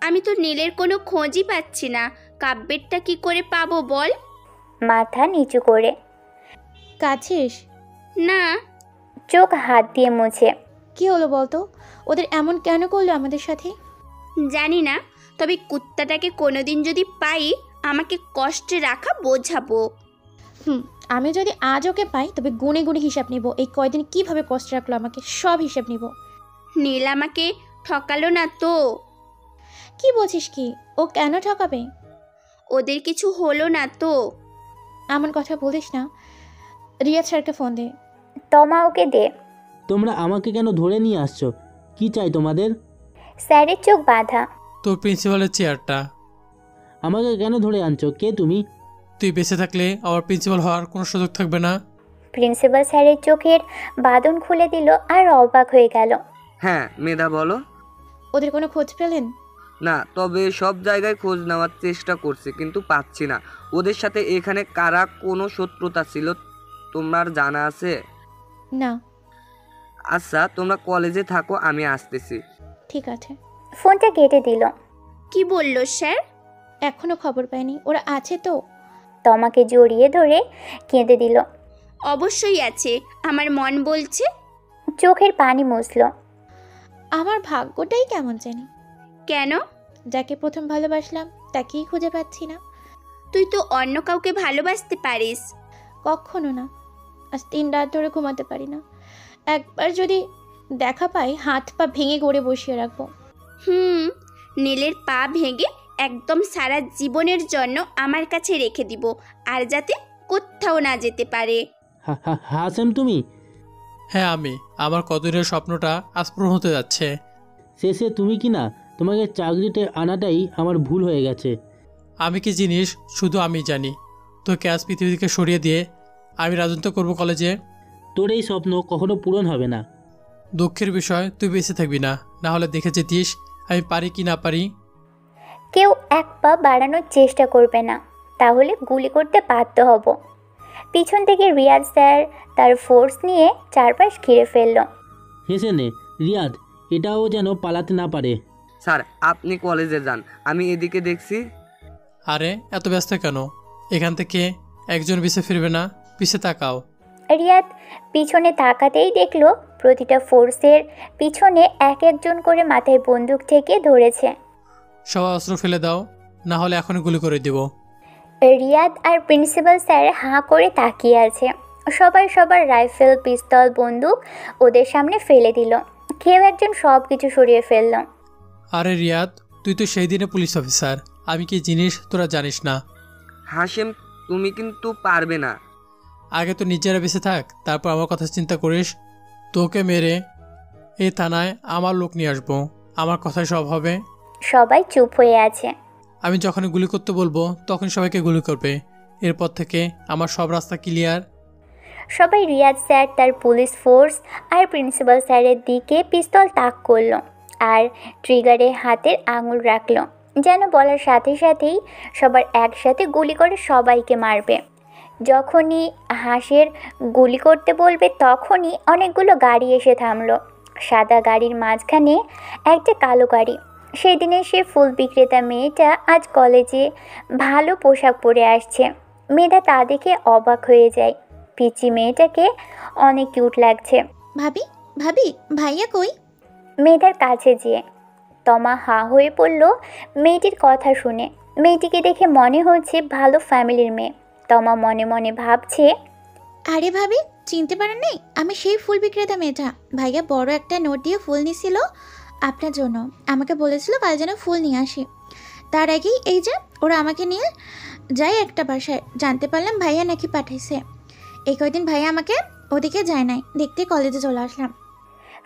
আমি তো নীলের কোনো খোঁজই পাচ্ছি না, কাব্যেরটা কি করে পাবো বল? মাথা নিচু করে। কাছিস? না। চোখ হাত দিয়ে মুছে। কি হলো বলতো, ওদের এমন কেন করলো আমাদের সাথে? জানি না, তবে কুত্তাটাকে কোনোদিন যদি পাই আমাকে কষ্টে রাখা বোঝাবো। আমি যদি আজ ওকে পাই তবে গুনে গুনে হিসাব নিব, এই কয়দিন কিভাবে কষ্ট রাখলো আমাকে, সব হিসাব নিব। নীল আমাকে ঠকালো না তো? কি বলছিস কি, ও কেন ঠকাবে? ওদের কিছু হলো না তো? এমন কথা বলিস না, রিয়াদ স্যারকে ফোন দে। তমা ওকে দে। তোমরা আমাকে কেন ধরে নিয়ে আসছো? কি চাই তোমাদের? স্যারের চোখ বাঁধা। তোর প্রিন্সিপালের চেয়ারটা। আমাকে কেন ধরে আনছো? কে তুমি? তুই বেঁচে থাকলে আবার প্রিন্সিপাল হওয়ার কোনো সুযোগ থাকবে না। প্রিন্সিপাল স্যারের চোখের বাঁধন খুলে দিল আর অবাক হয়ে গেল। হ্যাঁ মেধা, বলো। ওদের কোনো খোঁজ পেলেন? না, তবে সব জায়গায় খোঁজ নেওয়ার চেষ্টা করছি, কিন্তু পাচ্ছি না। ওদের সাথে এখানে কারা কোনো শত্রুতা ছিল তোমার জানা আছে? না। আচ্ছা, তোমরা কলেজে থাকো, আমি আসতেছি। ঠিক আছে। ফোনটা কেটে দিল। কি বললো স্যার? এখনো খবর পাইনি, ওরা আছে তো? তমাকে জড়িয়ে ধরে কেঁদে দিল। অবশ্যই আছে, আমার মন বলছে। চোখের পানি মুছল। আমার ভাগ্যটাই কেমন জানি। কেন? যাকে প্রথম ভালোবাসলাম তাকেই খুঁজে পাচ্ছি না। তুই তো অন্য কাউকে ভালোবাসতে পারিস। কখনো না, আজ 3 রাত ধরে ঘুমাতে পারি না। একবার যদি দেখা পাই হাত পা ভেঙে গড়ে বসিয়ে রাখবো। নীলের পা ভেঙে একদম সারা জীবনের জন্য আমার কাছে রেখে দিব, আর যাতে কোথাও না যেতে পারে। হাসেম তুমি? হ্যাঁ আমি। আমার কতদিনের স্বপ্নটা আজ পূরণ হতে যাচ্ছে। শেষে তুমি কি না, তোমাকে চাকরিতে আনাটাই আমার ভুল হয়ে গেছে। আমি কি জিনিস শুধু আমি জানি। তোকে আজ পৃথিবী থেকে সরিয়ে দিয়ে আমি রাজত্ব করব কলেজে। তোর এই স্বপ্ন কখনো পূরণ হবে না। দুঃখের বিষয়, তুই বেঁচে থাকবি না, না হলে দেখে যেতিস আমি পারি কি না পারি। কেউ এক পা বাড়ানোর চেষ্টা করবে না। তাহলে গুলি করতে বাধ্য হব। পিছন থেকে রিয়াদ স্যার তার ফোর্স নিয়ে চারপাশ ঘিরে ফেলল। হেসে নে রিয়াদ, এটাও যেন পালাতে না পারে। স্যার আপনি কলেজে যান, আমি এদিকে দেখছি। আরে এত ব্যস্ত কেন? এখান থেকে একজন পিছে ফিরবে না, পিছে তাকাও। রিয়াদ পিছনে তাকাতেই দেখলো প্রতিটা ফোর্সের পিছনে এক একজন করে মাথায় বন্দুক থেকে ধরেছে। সবাই অস্ত্র ফেলে দাও, না হলে এখনই গুলি করে দিব। রিয়াদ আর প্রিন্সিপাল স্যার হাঁ করে তাকিয়ে আছে। সবাই সবার রাইফেল, পিস্তল, বন্দুক ওদের সামনে ফেলে দিল। কেউ একজন সব কিছু সরিয়ে ফেলল। আরে রিয়াদ, তুই তো সেই দিনে পুলিশ অফিসার, আমি কি জিনিস তোরা জানিস না? হাসেম তুমি কিন্তু পারবে না। আগে তো নিজেরা বেঁচে থাক, তারপর আমার কথা চিন্তা করিস। তোকে মেরে এই থানায় আমার লোক নিয়ে আসবো, আমার কথাই সব হবে। সবাই চুপ হয়ে আছে। আমি যখনই গুলি করতে বলবো তখন সবাইকে গুলি করবে। এরপর থেকে আমার সব রাস্তা ক্লিয়ার। সবাই রিয়াদ স্যার, তার পুলিশ ফোর্স আর প্রিন্সিপাল স্যারের দিকে পিস্তল তাক করলো আর ট্রিগারে হাতের আঙুল রাখলো, যেন বলার সাথে সাথেই সবার একসাথে গুলি করে সবাইকে মারবে। যখনই হাসের গুলি করতে বলবে তখনই অনেকগুলো গাড়ি এসে থামলো। সাদা গাড়ির মাঝখানে একটা কালো গাড়ি। সেই দিনে সে ফুল বিক্রেতা মেয়েটা আজ কলেজে ভালো পোশাক পরে আসছে। মেধা তা দেখে অবাক হয়ে যায়। পিচি মেয়েটাকে অনেক কিউট লাগছে। ভাবি ভাবি, ভাইয়া কই? মেয়েটার কাছে যেয়ে তমা হাঁ হয়ে পড়ল মেয়েটির কথা শুনে। মেয়েটিকে দেখে মনে হচ্ছে ভালো ফ্যামিলির মেয়ে। তমা মনে মনে ভাবছে, আরে ভাবি, চিনতে পারেন নাই? আমি সেই ফুল বিক্রেতা মেয়েটা। ভাইয়া বড় একটা নোট দিয়ে ফুল নিছিল আপনার জন্য। আমাকে বলেছিল কাল যেন ফুল নিয়ে আসি। তার আগেই এই যে ওরা আমাকে নিয়ে যায় একটা বাসায়। জানতে পারলাম ভাইয়া নাকি পাঠাইছে। এই কয়দিন ভাইয়া আমাকে ওদিকে যায় নাই, দেখতে কলেজে চলে আসলাম।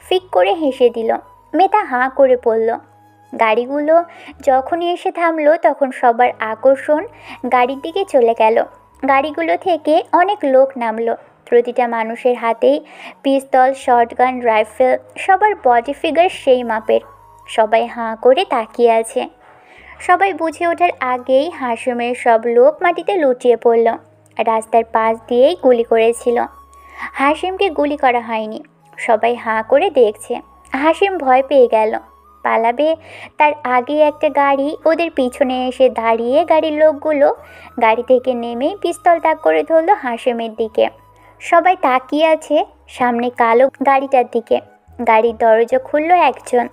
ফিক করে হেসে দিল। মেয়েটা হাঁ করে পড়ল। গাড়িগুলো যখনই এসে থামলো তখন সবার আকর্ষণ গাড়ির দিকে চলে গেল। গাড়িগুলো থেকে অনেক লোক নামলো। প্রতিটা মানুষের হাতেই পিস্তল, শটগান, রাইফেল, সবার বডি ফিগার সেই মাপের। সবাই হাঁ করে তাকিয়ে আছে। সবাই বুঝে ওঠার আগেই হাসিমের সব লোক মাটিতে লুটিয়ে পড়ল। রাস্তার পাশ দিয়েই গুলি করেছিল। হাসিমকে গুলি করা হয়নি। সবাই হাঁ করে দেখছে। হাসিম ভয় পেয়ে গেল, পালাবে। তার আগে একটা গাড়ি ওদের পিছনে এসে দাঁড়িয়ে গাড়ির লোকগুলো গাড়ি থেকে নেমে পিস্তল তাক করে ধরলো হাসিমের দিকে। সবাই তাকিয়ে আছে সামনে কালো গাড়িটার দিকে। গাড়ির দরজা খুললো একজন।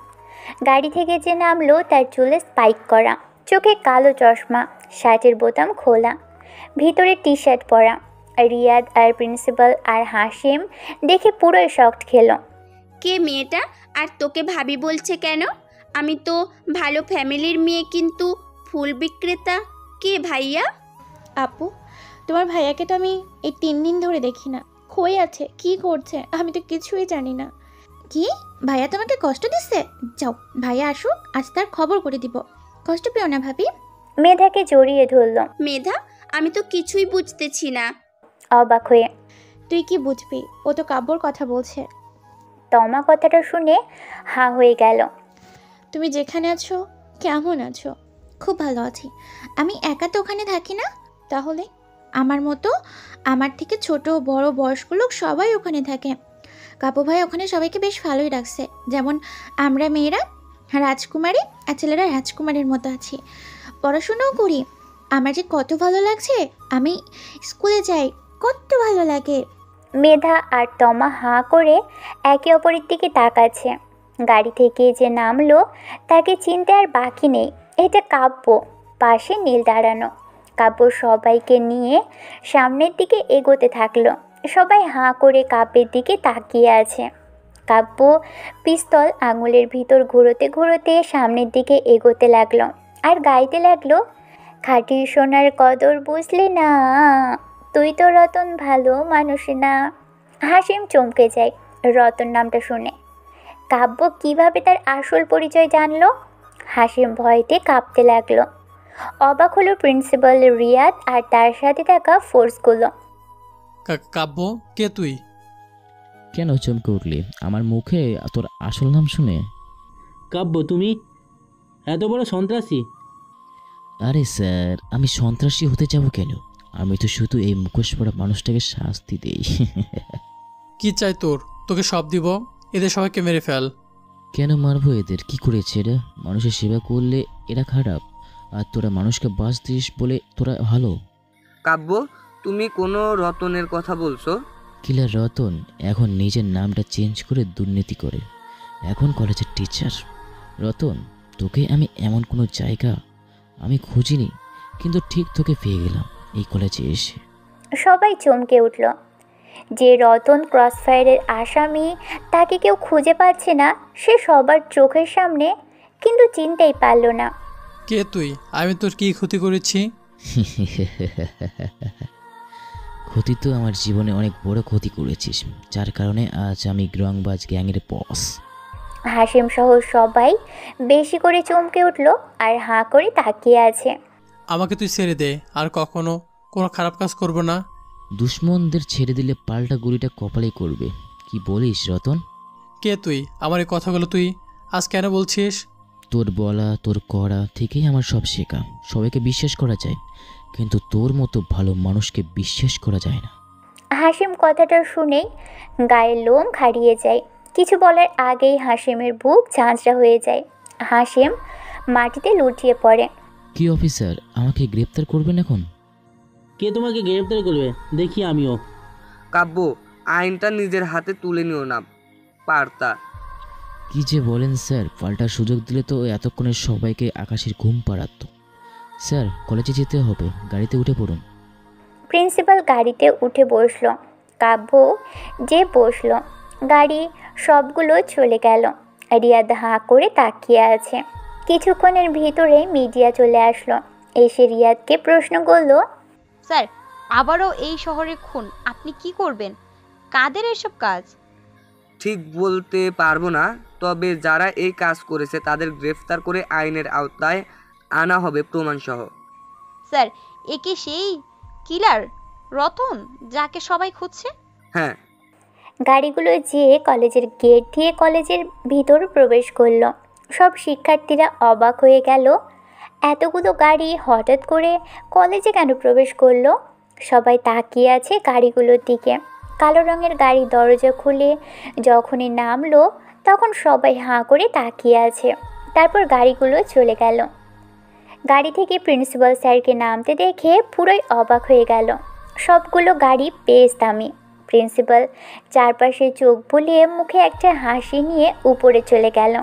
গাড়ি থেকে যে নামলো তার চুলে স্পাইক করা, চোখে কালো চশমা, শার্টের বোতাম খোলা, ভিতরে টি শার্ট পরা। রিয়াদ আর প্রিন্সিপাল আর হাসিম দেখে পুরোই শকড খেলো। কে মেয়েটা আর তোকে ভাবি বলছে কেন? আমি তো ভালো ফ্যামিলির মেয়ে, কিন্তু ফুল বিক্রেতা কে ভাইয়া? আপু, তোমার ভাইয়াকে তো আমি এই 3 দিন ধরে দেখি না। কই আছে, কি করছে, আমি তো কিছুই জানি না। কি, ভাইয়া তোমাকে কষ্ট দিচ্ছে? যাও, ভাইয়া আসুক, আজ তার খবর করে দিব। কষ্ট পেও না ভাবি। মেধাকে জড়িয়ে ধরল। মেধা, আমি তো কিছুই বুঝতেছি না। অবাক হয়ে, তুই কি বুঝবি? ও তো কাব্যর কথা বলছে। তমা কথাটা শুনে হাঁ হয়ে গেল। তুমি যেখানে আছো কেমন আছো? খুব ভালো আছি। আমি একা তো ওখানে থাকি না। তাহলে আমার মতো আমার থেকে ছোট বড় বয়স্ক লোক সবাই ওখানে থাকে। কাপু ভাই ওখানে সবাইকে বেশ ভালোই রাখছে। যেমন আমরা মেয়েরা রাজকুমারী আর ছেলেরা রাজকুমারের মতো আছি। পড়াশোনাও করি। আমার যে কত ভালো লাগছে। আমি স্কুলে যাই, কত ভালো লাগে। মেধা আর তমা হাঁ করে একে অপরের দিকে তাকাচ্ছে। গাড়ি থেকে যে নামলো তাকে চিনতে আর বাকি নেই। এটা কাব্য। পাশে নীল দাঁড়ানো। কাব্য সবাইকে নিয়ে সামনের দিকে এগোতে থাকলো। সবাই হাঁ করে কাব্যের দিকে তাকিয়ে আছে। কাব্য পিস্তল আঙুলের ভিতর ঘুরোতে ঘুরোতে সামনের দিকে এগোতে লাগলো আর গাইতে লাগলো, খাঁটি সোনার কদর বুঝলি না, তুই তো রতন ভালো মানুষ না। হাসিম চমকে যায় রতন নামটা শুনে। কাব্য কিভাবে তার আসল পরিচয় জানলো? হাসিম ভয়তে কাঁপতে লাগলো। অবাক হলো প্রিন্সিপাল, রিয়াদ আর তার সাথে থাকা ফোর্সগুলো। কাব্য, কে তুই? কেন চমকে উঠলি আমার মুখে তোর আসল নাম শুনে? কাব্য, তুমি এত বড় সন্ত্রাসী? আরে স্যার, আমি সন্ত্রাসী হতে যাব কেন? আমি তো শুধু এই মুখোশ পরা মানুষটাকে শাস্তি দেই। কি চাই তোর? তোকে সব দিব, এদের সবাইকে মেরে ফেল। কেন মারবো এদের? কি করেছে এরা? মানুষের সেবা করলে এরা খারাপ, আর তোরা মানুষকে বাস দিস বলে তোরা ভালো। কাব্য, তুমি কোনো রতনের কথা বলছো? কিলার রতন এখন নিজের নামটা চেঞ্জ করে দুর্নীতি করে, এখন কলেজের টিচার। রতন, তোকে আমি এমন কোনো জায়গা আমি খুঁজিনি, কিন্তু ঠিক তোকে পেয়ে গেলাম এই কলেজে এসে। সবাই চমকে উঠল। যে রতন ক্রসফায়ারের আসামি, তাকে কেউ খুঁজে পাচ্ছে না, সে সবার চোখের সামনে, কিন্তু চিনতেই পারল না। কে তুই? আমি তোর কি ক্ষতি করেছি? ক্ষতি তো আমার জীবনে অনেক বড় ক্ষতি করেছিস, যার কারণে আজ আমি রংবাজ গ্যাংয়ের বস। হাসিম সহ সবাই বেশি করে চমকে উঠল আর হাঁ করে তাকিয়ে আছে। আমাকে তুই ছেড়ে দে, আর কখনো কোনো খারাপ কাজ করব না। দুশ্মনদের ছেড়ে দিলে পাল্টা গুলিটা কপালেই করবে। কি বলিস রতন? কে তুই? আমার এই কথাগুলো তুই আজ কেন বলছিস? তোর বলা, তোর করা থেকেই আমার সব শেখা। সবাইকে বিশ্বাস করা যায়, কিন্তু তোর মতো ভালো মানুষকে বিশ্বাস করা যায় না। হাসিম কথাটা শুনেই গায়ের লোম খাড়িয়ে যায়। কিছু বলার আগেই হাসিমের বুক ঝাঁঝরা হয়ে যায়। হাসিম মাটিতে লুটিয়ে পড়ে। কি অফিসার, আমাকে গ্রেপ্তার করবেন এখন? কে তোমাকে গ্রেপ্তার করবে দেখি আমিও। কাব্য, আইনটা নিজের হাতে তুলে নিও না পারতা। কি যে বলেন স্যার, পাল্টা সুযোগ দিলে তো এতক্ষণে সবাইকে আকাশের ঘুম পাড়াতো। স্যার, কলেজে যেতে হবে, গাড়িতে উঠে পড়ুন। প্রিন্সিপাল গাড়িতে উঠে বসলো। কাব্য যে বসলো। গাড়ি সবগুলো চলে গেল। রিয়াদ হাঁ করে তাকিয়ে আছে। কিছুক্ষণের ভিতরে মিডিয়া চলে আসলো। এসে রিয়াদকে প্রশ্ন করলো, স্যার, আবারও এই শহরে খুন, আপনি কি করবেন? কাদের এসব কাজ? ঠিক বলতে পারবো না, তবে যারা এই কাজ করেছে তাদের গ্রেফতার করে আইনের আওতায় আনা হবে প্রমাণসহ। স্যার, এ কি সেই কিলার রতন যাকে সবাই খুঁজছে? হ্যাঁ। গাড়িগুলো যেয়ে কলেজের গেট দিয়ে কলেজের ভিতর প্রবেশ করলো। সব শিক্ষার্থীরা অবাক হয়ে গেল, এতগুলো গাড়ি হঠাৎ করে কলেজে কেন প্রবেশ করলো? সবাই তাকিয়ে আছে গাড়িগুলোর দিকে। কালো রঙের গাড়ি দরজা খুলে যখনই নামলো, তখন সবাই হাঁ করে তাকিয়ে আছে। তারপর গাড়িগুলো চলে গেল। গাড়ি থেকে প্রিন্সিপাল স্যারকে নামতে দেখে পুরোই অবাক হয়ে গেল। সবগুলো গাড়ি বেশ দামি। প্রিন্সিপাল চারপাশে চোখ বুলিয়ে মুখে একটা হাসি নিয়ে উপরে চলে গেল।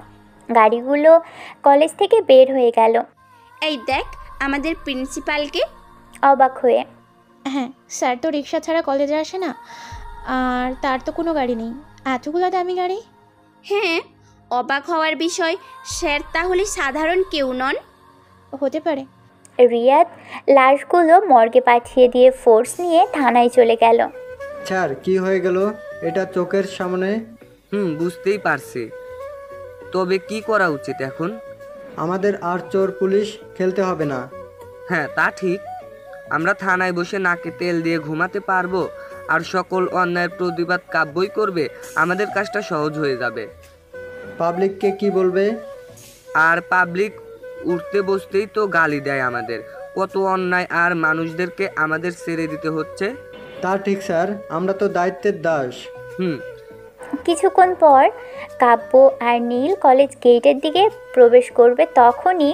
গাড়িগুলো কলেজ থেকে বের হয়ে গেল। এই দেখ আমাদের প্রিন্সিপালকে। অবাক হয়ে, হ্যাঁ স্যার তো রিক্সা ছাড়া কলেজে আসে না, আর তার তো কোনো গাড়ি নেই, এতগুলো দামি গাড়ি। হ্যাঁ, অবাক হওয়ার বিষয়, স্যার তাহলে সাধারণ কেউ নন? হতে পারে। রিয়াদ লাশগুলো মর্গে পাঠিয়ে দিয়ে ফোর্স নিয়ে থানায় চলে গেল। স্যার, কি হয়ে গেল? এটা চোখের সামনে। বুঝতেই পারছি, তবে কি করা উচিত এখন? আমাদের আর চোর পুলিশ খেলতে হবে না। হ্যাঁ, তা ঠিক। আমরা থানায় বসে নাকে তেল দিয়ে ঘুমাতে পারবো, আর সকল অন্যায়ের প্রতিবাদ কাব্যই করবে। আমাদের কাজটা সহজ হয়ে যাবে। পাবলিককে কি বলবে? আর পাবলিক উঠতে বসতেই তো গালি দেয় আমাদের। কত অন্যায়, আর মানুষদেরকে আমাদের ছেড়ে দিতে হচ্ছে। তা ঠিক স্যার, আমরা তো দায়িত্বের দাস। কিছুক্ষণ পর কাব্য আর নীল কলেজ গেটের দিকে প্রবেশ করবে। তখনই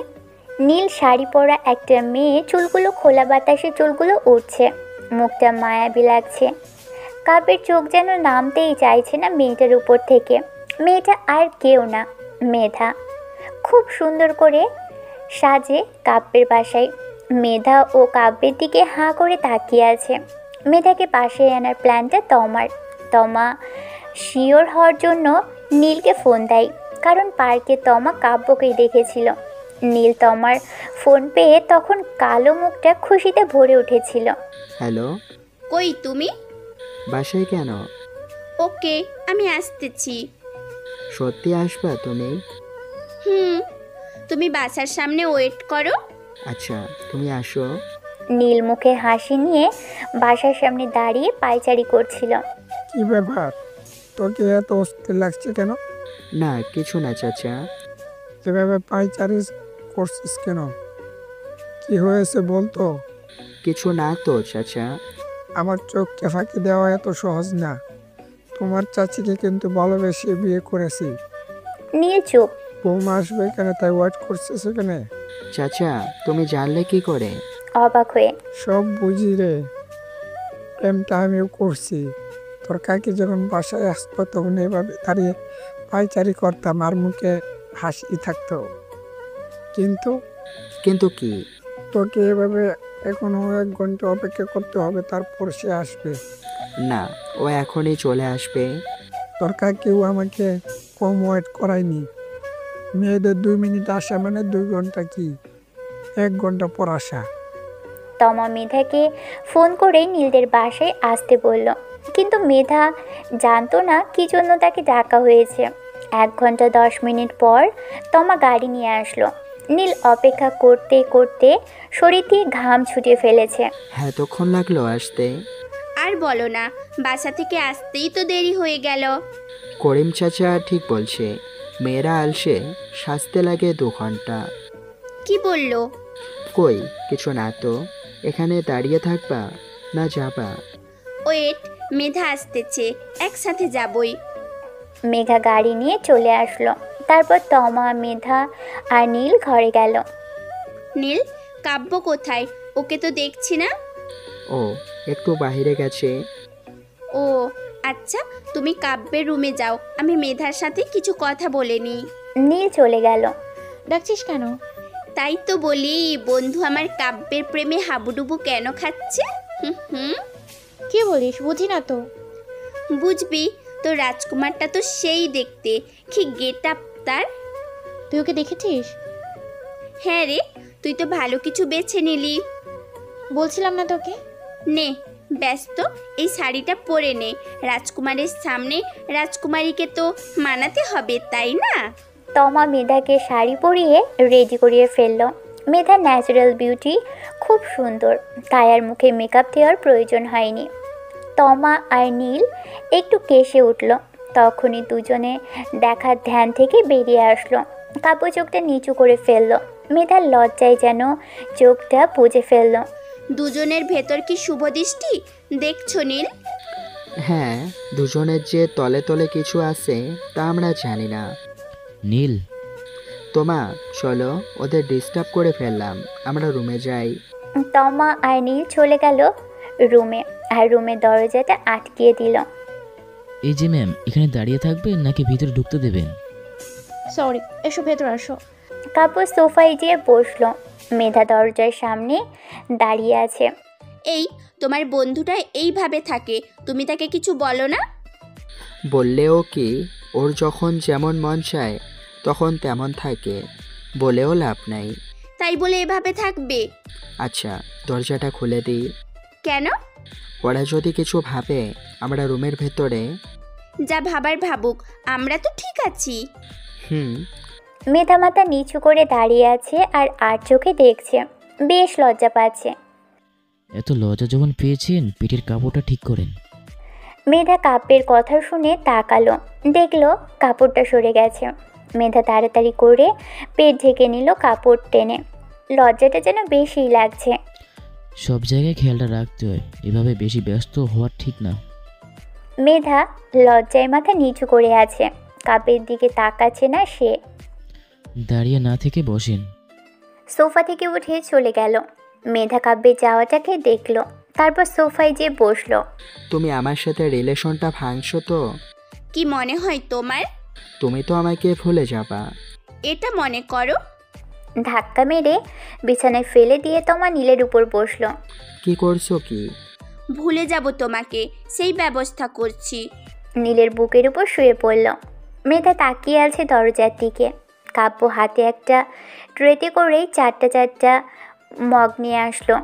নীল শাড়ি পরা একটা মেয়ে, চুলগুলো খোলা বাতাসে চুলগুলো উঠছে, মুখটা মায়াবী লাগছে। কাব্যের চোখ যেন নামতেই চাইছে না মেয়েটার উপর থেকে। মেয়েটা আর কেউ না, মেধা। খুব সুন্দর করে সাজে কাব্যের বাসায়। মেধা ও কাব্যের দিকে হাঁ করে তাকিয়ে আছে। মেধাকে পাশে আনার প্ল্যানটা তমার। তমা শিওর হওয়ার জন্য নীলকে ফোন দেয়, কারণ পার্কে তমা কাব্যকেই দেখেছিল। নীল তমার ফোন পেয়ে তখন কালো মুখটা খুশিতে ভরে উঠেছিল। হ্যালো, কই তুমি? বাসায় কেন? ওকে, আমি আসতেছি। সত্যি আসবা তুমি? তুমি বাসার সামনে ওয়েট করো। আচ্ছা, তুমি আসো। নীল মুখে হাসি নিয়ে বাসার সামনে দাঁড়িয়ে পায়চারি করছিল। কি ব্যাপার, তোকে এত অস্থির লাগছে কেন? না, কিছু না চাচা। এভাবে পায়চারি করছিস কেন? কি হয়েছে বলতো? কিছু না তো চাচা। আমার চোখকে ফাঁকি দেওয়া এত সহজ না। তোমার চাচিকে কিন্তু ভালোবেসে বিয়ে করেছি। নীল চুপ। বৌমা আসবে কেন তাই ওয়েট করছে সেখানে। চাচা তুমি জানলে কি করে? অবাক হয়ে। সব বুঝি রে, প্রেমটা আমিও করছি। তোর কাকি যখন বাসায় আসতো তখন এভাবে দাঁড়িয়ে পাইচারি করতাম আর মুখে হাসি থাকতো। কিন্তু কিন্তু কি? তোকে এভাবে এখনো 1 ঘন্টা অপেক্ষা করতে হবে, তারপর সে আসবে। না, ও এখনই চলে আসবে। তোর কাকিও আমাকে কম ওয়েট করায়নি। মেয়েদের 2 মিনিট আসা মানে 2 ঘন্টা কি 1 ঘন্টা পর আসা। তমা মেধাকে ফোন করে নীলদের বাসায় আসতে বলল, কিন্তু মেধা জানতো না কি জন্য তাকে ডাকা হয়েছে। 1 ঘন্টা 10 মিনিট পর তমা গাড়ি নিয়ে আসলো। নীল অপেক্ষা করতে করতে শরীর দিয়ে ঘাম ছুটিয়ে ফেলেছে। হ্যাঁ, এতক্ষণ লাগলো আসতে? আর বলো না, বাসা থেকে আসতেই তো দেরি হয়ে গেল। করিম চাচা ঠিক বলছে, মেয়েরা আলসে সাজতে লাগে 2 ঘন্টা। কি বললো? কই কিছু না তো। এখানে দাঁড়িয়ে থাকবা না যাবা? ওয়েট, মেধা আসতেছে, একসাথে যাবই। মেঘা গাড়ি নিয়ে চলে আসলো। তারপর তমা, মেধা আর নীল ঘরে গেল। নীল, কাব্য কোথায়? ওকে তো দেখছি না। ও একটু বাইরে গেছে। ও আচ্ছা, তুমি কাব্যের রুমে যাও, আমি মেধার সাথে কিছু কথা বলে নিই। নীল চলে গেল। ডাকছিস কেন? তাই তো বলি, বন্ধু আমার কাব্যের প্রেমে হাবুডুবু কেন খাচ্ছে। হুম। কি বলিস? বুঝি না তো। বুঝবি তো, রাজকুমারটা তো সেই দেখতে, কি গেট আপ তার। তুই ওকে দেখেছিস? হ্যাঁ রে, তুই তো ভালো কিছু বেছে নিলি। বলছিলাম না তোকে। নে ব্যস্ত, এই শাড়িটা পরে নে। রাজকুমারের সামনে রাজকুমারীকে তো মানাতে হবে, তাই না? তমা মেধাকে শাড়ি পরিয়ে রেডি করিয়ে ফেললো। মেধার ন্যাচারাল বিউটি খুব সুন্দর, তাই আর মুখে মেকআপ দেওয়ার প্রয়োজন হয়নি। তমা আর নীল একটু কেসে উঠল। তখনই দুজনে দেখার ধ্যান থেকে বেরিয়ে আসলো। কাব্য চোখটা নিচু করে ফেললো। মেধার লজ্জায় যেন চোখটা বুজে ফেললো। দুজনের ভেতর কি শুভ দৃষ্টি দেখছো নীল? হ্যাঁ, দুজনের যে তলে তলে কিছু আছে তা আমরা জানি না। নীল, তোমা চলো, ওদের ডিস্টার্ব করে ফেললাম, আমরা রুমে যাই। তমা আর নীল চলে গেল রুমে, আর রুমের দরজাটা আটকিয়ে দিল। এই যে ম্যাম, এখানে দাঁড়িয়ে থাকবেন নাকি ভিতরে ঢুকতে দেবেন? সরি, এসো ভেতর আসো। কাব্য সোফায় গিয়ে বসলো। মেধা দরজার সামনে দাঁড়িয়ে আছে। এই তোমার বন্ধুটা এইভাবে থাকে, তুমি তাকে কিছু বলো না? বললেও কি, ওর যখন যেমন মন চায় তখন তেমন থাকে, বলেও লাভ নাই। তাই বলে এভাবে থাকবে? আচ্ছা, দরজাটা খুলে দিই। কেন? ওরা যদি কিছু ভাবে আমরা রুমের ভেতরে। যা ভাবার ভাবুক, আমরা তো ঠিক আছি। মেধা মাথা নিচু করে দাঁড়িয়ে আছে আর চোখে দেখছে। বেশ লজ্জা পাচ্ছে। এত লজ্জা যখন পেয়েছেন, পেটের কাপড়টা ঠিক করেন। মেধা কাব্যের কথা শুনে তাকালো, দেখলো কাপড়টা সরে গেছে। মেধা তাড়াতাড়ি করে পেট ঢেকে নিল কাপড় টেনে। লজ্জাটা যেন বেশিই লাগছে। সব জায়গায় খেয়ালটা রাখতে হয়, এভাবে বেশি ব্যস্ত হওয়া ঠিক না। মেধা লজ্জায় মাথা নিচু করে আছে, কাব্যের দিকে তাকাচ্ছে না সে। দাঁড়িয়ে না থেকে বসেন। সোফা থেকে উঠে চলে গেল। মেধা কাব্যের যাওয়াটাকে দেখলো, তারপর সোফায় যেয়ে বসলো। তুমি আমার সাথে রিলেশনটা ভাঙছো তো? কি মনে হয় তোমার? তুমি তো আমাকে ভুলে যাবা। এটা মনে করো। ধাক্কা মেরে বিছানায় ফেলে দিয়ে তমা নীলের উপর বসলো। কি করছো কি? ভুলে যাব তোমাকে, সেই ব্যবস্থা করছি। নীলের বুকের উপর শুয়ে পড়ল। মেধা তাকিয়ে আছে দরজার দিকে। কাব্য হাতে একটা ট্রেতে করে চারটা মগ নিয়ে আসলো।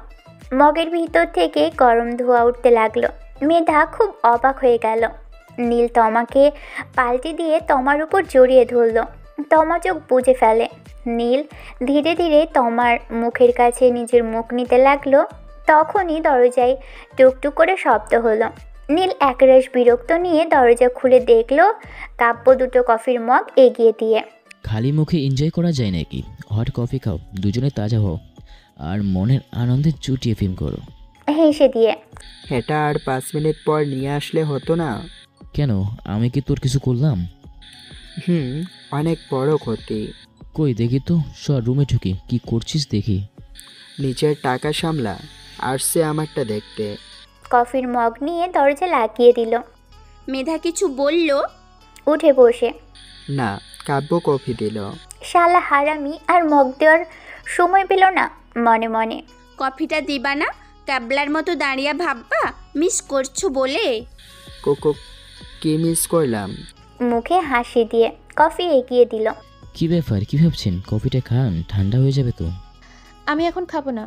মগের ভিতর থেকে গরম ধোঁয়া উঠতে লাগলো। মেধা খুব অবাক হয়ে গেল। নীল তমাকে পাল্টি দিয়ে তমার উপর জড়িয়ে ধরল। তমা চোখ বুজে ফেলে। নীল ধীরে ধীরে তমার মুখের কাছে নিজের মুখ নিতে লাগলো। তখনই দরজায় টুকটুক করে শব্দ হলো। নীল একরাশ বিরক্ত নিয়ে দরজা খুলে দেখলো কাব্য দুটো কফির মগ এগিয়ে দিয়ে। খালি মুখে এনজয় করা যায় নাকি? হট কফি খাও, দুজনে তাজা হও। আর মনের আনন্দে চুটিয়ে ফিল্ম করো। হেসে দিয়ে। এটা আর 5 মিনিট পর নিয়ে আসলে হতো না? কেন, আমি কি তোর কিছু করলাম? অনেক বড় ক্ষতি। কই দেখি তো, সর রুমে ঢুকি, কি করছিস দেখি। নিজের টাকা সামলা, আসছে আমারটা দেখতে। কফির মগ নিয়ে দরজা লাগিয়ে দিল। মেধা কিছু বলল? উঠে বসে। না, কাব্য কফি দিল। শালা হারামি, আর মগ দেওয়ার সময় পেল না মনে মনে। কফিটা দিবা না? ক্যাবলার মতো দাঁড়িয়ে ভাববা মিস করছো বলে। কোকো, কি মিস করলাম? মুখে হাসি দিয়ে কফি এগিয়ে দিল। কি ব্যাপার, কি ভাবছেন? কফিটা খান, ঠান্ডা হয়ে যাবে তো। আমি এখন খাবো না।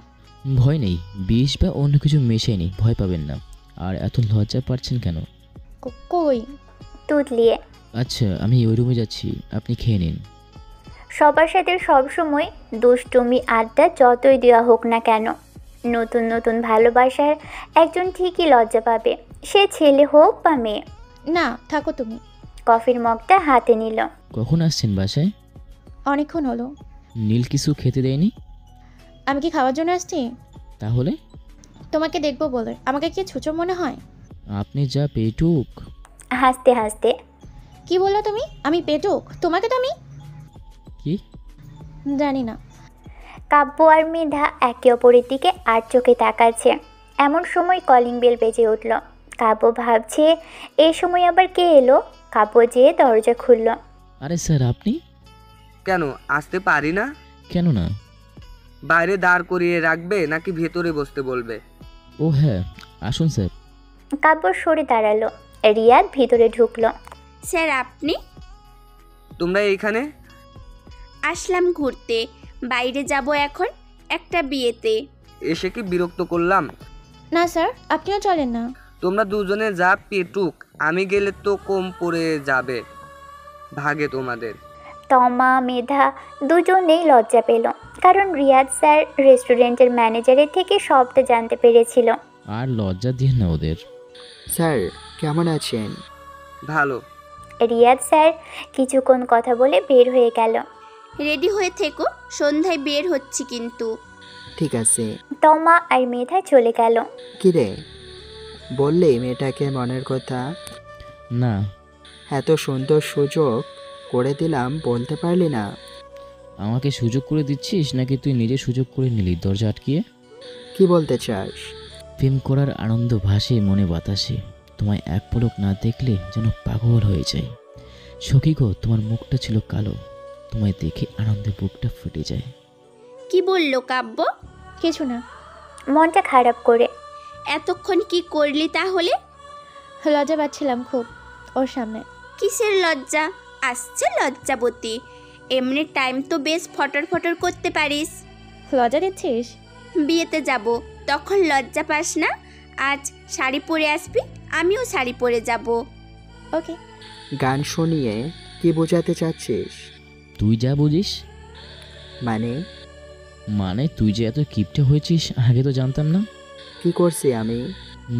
ভয় নেই, বিষ বা অন্য কিছু মেশাইনি, ভয় পাবেন না। আর এত লজ্জা পাচ্ছেন কেন? কই? তুতলিয়ে। আচ্ছা, আমি ওই রুমে যাচ্ছি, আপনি খেয়ে নিন। সবার সাথে সবসময় দুষ্টুমি আড্ডা যতই দেওয়া হোক না কেন, নতুন নতুন ভালোবাসার একজন ঠিকই লজ্জা পাবে, সে ছেলে হোক বা মেয়ে। না, থাকো তুমি। কফির মগটা হাতে নিল। কখন আসছেন বাসায়? অনেকক্ষণ হলো। নীল কিছু খেতে দেয়নি? আমি কি খাওয়ার জন্য আসছি? তাহলে? তোমাকে দেখবো বলে। আমাকে কি ছুচো মনে হয়? আপনি যা পেটুক। হাসতে হাসতে। কি বললো তুমি? আমি পেটুক? তোমাকে তো আমি কি জানি না। কাব্য আর মেধা একে অপরের দিকে আর চোখে তাকাচ্ছে। এমন সময় কলিং বেল বেজে উঠল। কাব্য ভাবছে এই সময় আবার কে এলো। কাব্য যেয়ে দরজা খুলল। আরে স্যার, আপনি? কেন আসতে পারি না? কেন না? বাইরে দাঁড় করিয়ে রাখবে নাকি ভেতরে বসতে বলবে? ও হ্যাঁ, আসুন স্যার। কাব্য সরে দাঁড়ালো। রিয়াদ ভিতরে ঢুকলো। স্যার আপনি? তোমরা এইখানে? আসলাম ঘুরতে, বাইরে যাব এখন একটা বিয়েতে। এসে কি বিরক্ত করলাম? না স্যার, আপনিও চলেন না। তোমরা দুজনে যা পেটুক, আমি গেলে তো কম পড়ে যাবে ভাগে তোমাদের। তমা মেধা দুজনেই লজ্জা পেল, কারণ রিয়াদ স্যার রেস্টুরেন্টের ম্যানেজারের থেকে সবটা জানতে পেরেছিল। আর লজ্জা দিয়ে না ওদের। স্যার কেমন আছেন? ভালো। রিয়াদ স্যার কিছুক্ষণ কথা বলে বের হয়ে গেল। রেডি হয়ে থেকো, সন্ধ্যায় বের হচ্ছি কিন্তু। ঠিক আছে। তমা আর মেধা চলে গেল। কিরে, বললে মেয়েটাকে মনের কথা? না। এত সুন্দর সুযোগ করে দিলাম, বলতে পারলি না? আমাকে সুযোগ করে দিচ্ছিস নাকি তুই নিজে সুযোগ করে নিলি দরজা আটকিয়ে? কি বলতে চাস? প্রেম করার আনন্দ ভাসে মনে বাতাসে, তোমায় এক পলক না দেখলে যেন পাগল হয়ে যায়। সখী গো, তোমার মুখটা ছিল কালো, তোমায় দেখে আনন্দে বুকটা ফুটে যায়। কি বললো কাব্য? কিছু না। মনটা খারাপ করে। এতক্ষণ কি করলি তাহলে? লজ্জা পাচ্ছিলাম খুব ওর সামনে। কিসের লজ্জা? আসছে লজ্জাবতী। এমনি টাইম তো বেশ ফটর ফটর করতে পারিস। লজ্জা দিচ্ছিস? বিয়েতে যাব, তখন লজ্জা পাস না? আজ শাড়ি পরে আসবি, আমিও শাড়ি পরে যাব। ওকে। গান শুনিয়ে কি বোঝাতে চাচ্ছিস? তুই যা বুঝিস। মানে তুই যে এত কিপটে হয়েছিস আগে তো জানতাম না। কি করছি আমি?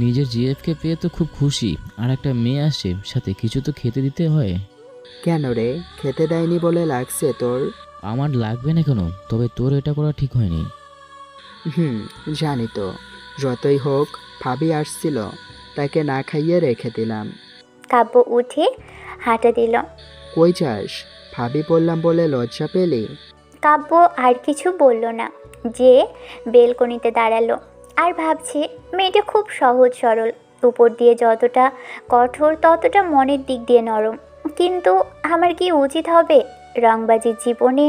নিজের জিএফকে পেয়ে তো খুব খুশি, আর একটা মেয়ে আসে সাথে, কিছু তো খেতে দিতে হয়। কেন রে, খেতে দেয়নি বলে লাগছে তোর? আমার লাগবে না কেন, তবে তোর এটা করা ঠিক হয়নি। জানি তো, যতই হোক ভাবি আসছিল, তাকে না খাইয়ে রেখে দিলাম। কাব্য উঠে হাঁটা দিল। কই যাস? ভাবি বললাম বলে লজ্জা পেলি? কাব্য আর কিছু বলল না, যে বেলকনিতে দাঁড়ালো। আর ভাবছে মেয়েটা খুব সহজ সরল, উপর দিয়ে যতটা কঠোর ততটা মনের দিক দিয়ে নরম। কিন্তু আমার কি উচিত হবে রংবাজির জীবনে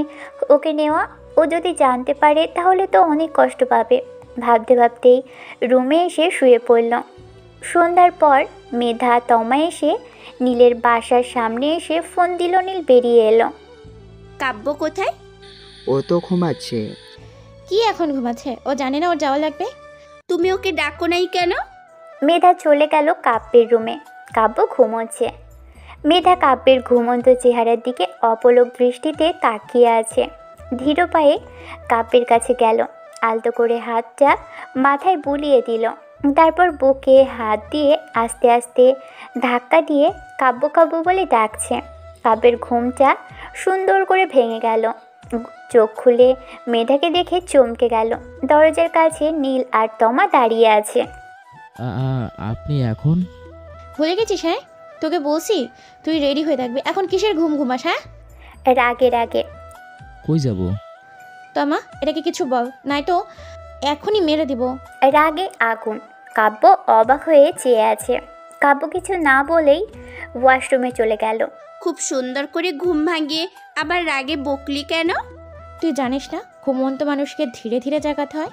ওকে নেওয়া? ও যদি জানতে পারে তাহলে তো অনেক কষ্ট পাবে। ভাবতে ভাবতেই রুমে এসে শুয়ে পড়ল। সন্ধ্যার পর মেধা তমা এসে নীলের বাসার সামনে এসে ফোন দিল। নীল বেরিয়ে এলো। কাব্য কোথায়? ও তো ঘুমাচ্ছে। কি এখন ঘুমাচ্ছে? ও জানে না ওর যাওয়া লাগবে? তুমি ওকে ডাকো নাই কেন? মেধা চলে গেল কাব্যের রুমে। কাব্য ঘুমোচ্ছে। মেধা কাব্যের ঘুমন্ত চেহারার দিকে অপলক দৃষ্টিতে তাকিয়ে আছে। ধীর পায়ে কাব্যের কাছে গেল, আলতো করে হাতটা মাথায় বুলিয়ে দিল। তারপর বুকে হাত দিয়ে আস্তে আস্তে ধাক্কা দিয়ে কাব্য কাব্য বলে ডাকছে। কাব্যের ঘুমটা সুন্দর করে ভেঙে গেল। চোখ খুলে মেধাকে দেখে চমকে গেল। দরজার কাছে নীল আর তমা দাঁড়িয়ে আছে। আপনি এখন? ভুলে গেছিস? হ্যাঁ, তোকে বলছি তুই রেডি হয়ে থাকবি। এখন কিসের ঘুম ঘুমাস? হ্যাঁ, রাগে রাগে। কই যাব? তমা, এটাকে কিছু বল, নাই তো এখনই মেরে দিব। রাগে আগুন। কাব্য অবাক হয়ে চেয়ে আছে। কাব্য কিছু না বলেই ওয়াশরুমে চলে গেল। খুব সুন্দর করে ঘুম ভাঙিয়ে আবার রাগে বকলি কেন? তুই জানিস না ঘুমন্ত মানুষকে ধীরে ধীরে জাগাতে হয়।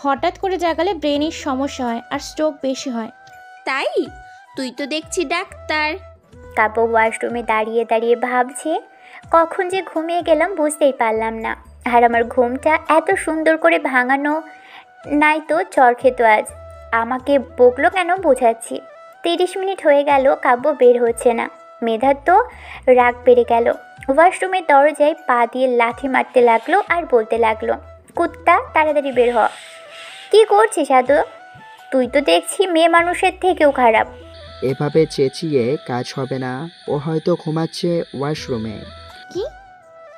হঠাৎ করে জাগালে ব্রেনের সমস্যা হয় আর স্ট্রোক বেশি হয়। তাই? তুই তো দেখছি ডাক্তার। কাব্য ওয়াশরুমে দাঁড়িয়ে দাঁড়িয়ে ভাবছে, কখন যে ঘুমিয়ে গেলাম বুঝতেই পারলাম না। আর আমার ঘুমটা এত সুন্দর করে ভাঙানো নাই তো চর খেত আজ। আমাকে বকলো কেন বোঝাচ্ছি। 30 মিনিট হয়ে গেল কাব্য বের হচ্ছে না। মেধার তো রাগ বেড়ে গেল। ওয়াশরুমের দরজায় পা দিয়ে লাথি মারতে লাগলো আর বলতে লাগলো, কুত্তা তাড়াতাড়ি বের হ। কি করছিস আদৌ? তুই তো দেখছি মেয়ে মানুষের থেকেও খারাপ। এভাবে চেঁচিয়ে কাজ হবে না। ও হয়তো ঘুমাচ্ছে ওয়াশরুমে। কি?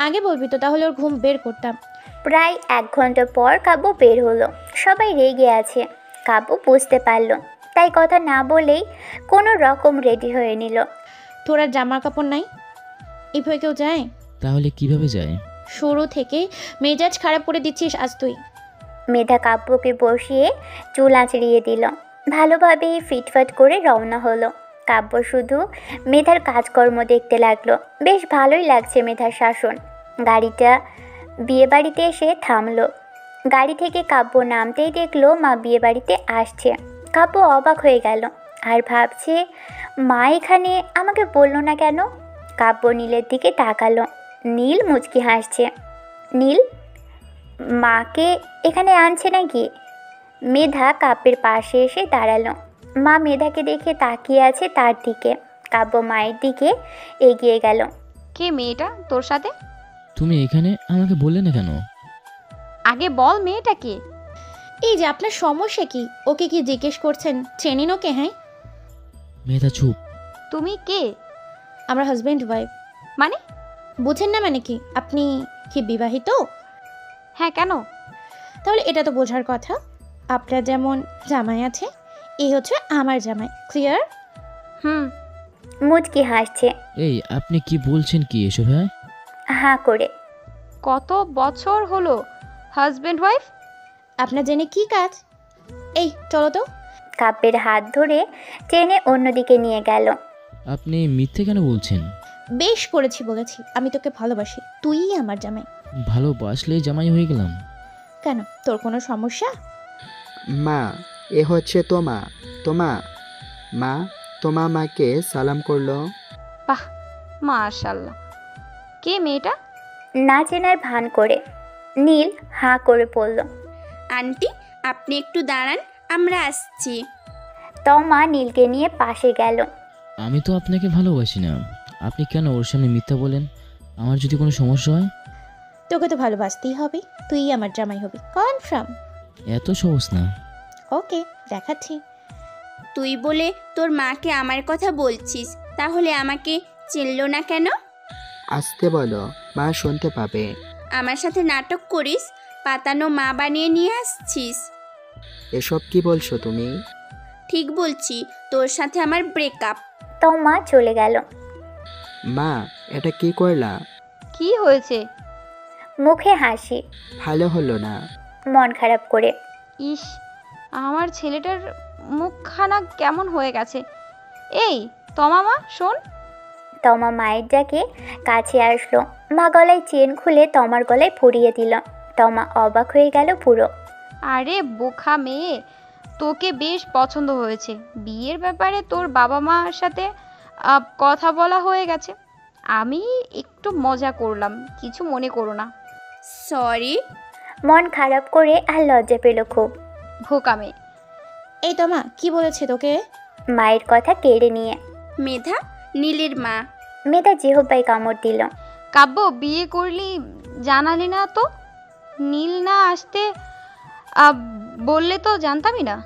আগে বলবি তো, তাহলে ওর ঘুম বের করতাম। প্রায় 1 ঘন্টা পর কাব্য বের হলো। সবাই রেগে আছে। কাব্য বুঝতে পারলো, তাই কথা না বলেই কোনো রকম রেডি হয়ে নিল। তোর আর জামা কাপড় নাই? এভাবে কেউ যায়? তাহলে কিভাবে যায়? শুরু থেকে মেজাজ খারাপ করে দিচ্ছিস আজ তুই। মেধা কাব্যকে বসিয়ে চুল আঁচড়িয়ে দিল। ভালোভাবেই ফিটফাট করে রওনা হলো। কাব্য শুধু মেধার কাজকর্ম দেখতে লাগলো। বেশ ভালোই লাগছে মেধার শাসন। গাড়িটা বিয়েবাড়িতে এসে থামলো। গাড়ি থেকে কাব্য নামতেই দেখলো মা বিয়েবাড়িতে আসছে। কাব্য অবাক হয়ে গেল আর ভাবছে, মা এখানে, আমাকে বললো না কেন? কাব্য নীলের দিকে তাকালো। নীল মুচকি হাসছে। নীল মাকে এখানে আনছে নাকি? মেধা কাব্যের পাশে এসে দাঁড়ালো। মা মেধাকে দেখে তাকিয়ে আছে তার দিকে। কাব্য মায়ের দিকে এগিয়ে গেল। কে মেয়েটা তোর সাথে? তুমি এখানে, আমাকে বললে না কেন? আগে বল মেয়েটা কে? এই যে আপনার সমস্যা কি? ওকে কি জিজ্ঞেস করছেন? চেনেন ওকে? হ্যাঁ। মেধা চুপ। তুমি কে? আমরা হাজব্যান্ড ওয়াইফ। মানে? বুঝেন না মানে কি? আপনি কি বিবাহিত? হ্যাঁ, কেন? তাহলে এটা তো বোঝার কথা। আপনার যেমন জামাই আছে, এই হচ্ছে আমার জামাই। ক্লিয়ার? মুচকি হাসছে। এই আপনি কি বলছেন কি এসব? হ্যাঁ হাঁ করে। কত বছর হলো হাজব্যান্ড ওয়াইফ? আপনার জেনে কি কাজ? এই চলো তো। কাব্যের হাত ধরে টেনে অন্যদিকে নিয়ে গেল। আপনি মিথ্যে কেন বলছেন? বেশ করেছি বলেছি, আমি তোকে ভালোবাসি, তুই আমার জামাই। ভালোবাসলে জামাই হয়ে গেলাম? কেন, তোর কোনো সমস্যা? মা, এ হচ্ছে তোমা। মা, তোমা মাকে সালাম করলো। বাহ, মাশাআল্লাহ। কে মেয়েটা? না চেনার ভান করে। নীল হাঁ করে পড়ল। আন্টি, আপনি একটু দাঁড়ান, আমরা আসছি। তমা নীলকে নিয়ে পাশে গেল। আমি তো আপনাকে ভালোবাসি না, আপনি কেন ওর সামনে মিথ্যা বলেন? আমার যদি কোনো সমস্যা হয়? তোকে তো ভালোবাসতেই হবে, তুই আমার জামাই হবি, কনফার্ম? এত সহজ না। ওকে, দেখাচ্ছি। তুই বলে তোর মাকে আমার কথা বলছিস, তাহলে আমাকে চিনলো না কেন? আসতে বলো, মা শুনতে পাবে। আমার সাথে নাটক করিস, পাতানো মা বানিয়ে নিয়ে আসছিস। এসব কি বলছো তুমি? ঠিক বলছি, তোর সাথে আমার ব্রেকআপ। তমা চলে গেল। মা, এটা কি করলা? কি হয়েছে? মুখে হাসি। ভালো হলো না। মন খারাপ করে। ইস, আমার ছেলেটার মুখখানা কেমন হয়ে গেছে। এই তমা, শোন। তমা মায়ের ডাকে কাছে আসলো। মা গলায় চেন খুলে তমার গলায় পরিয়ে দিল। তমা অবাক হয়ে গেল পুরো। আরে বোকা মেয়ে, তোকে বেশ পছন্দ হয়েছে। বিয়ের ব্যাপারে তোর বাবা মার সাথে কথা বলা হয়ে গেছে। আমি একটু মজা করলাম, কিছু মনে করো না। সরি। মন খারাপ করে আর লজ্জা পেল খুব। বোকা মেয়ে। এই তমা, কি বলেছে তোকে? মায়ের কথা কেড়ে নিয়ে। মেধা নীলের মা। মেধা জিহ্বায় কামড় দিল। কাব্য, বিয়ে করলি জানালি না তো? নীল না আসতে বললে তো জানতামই না।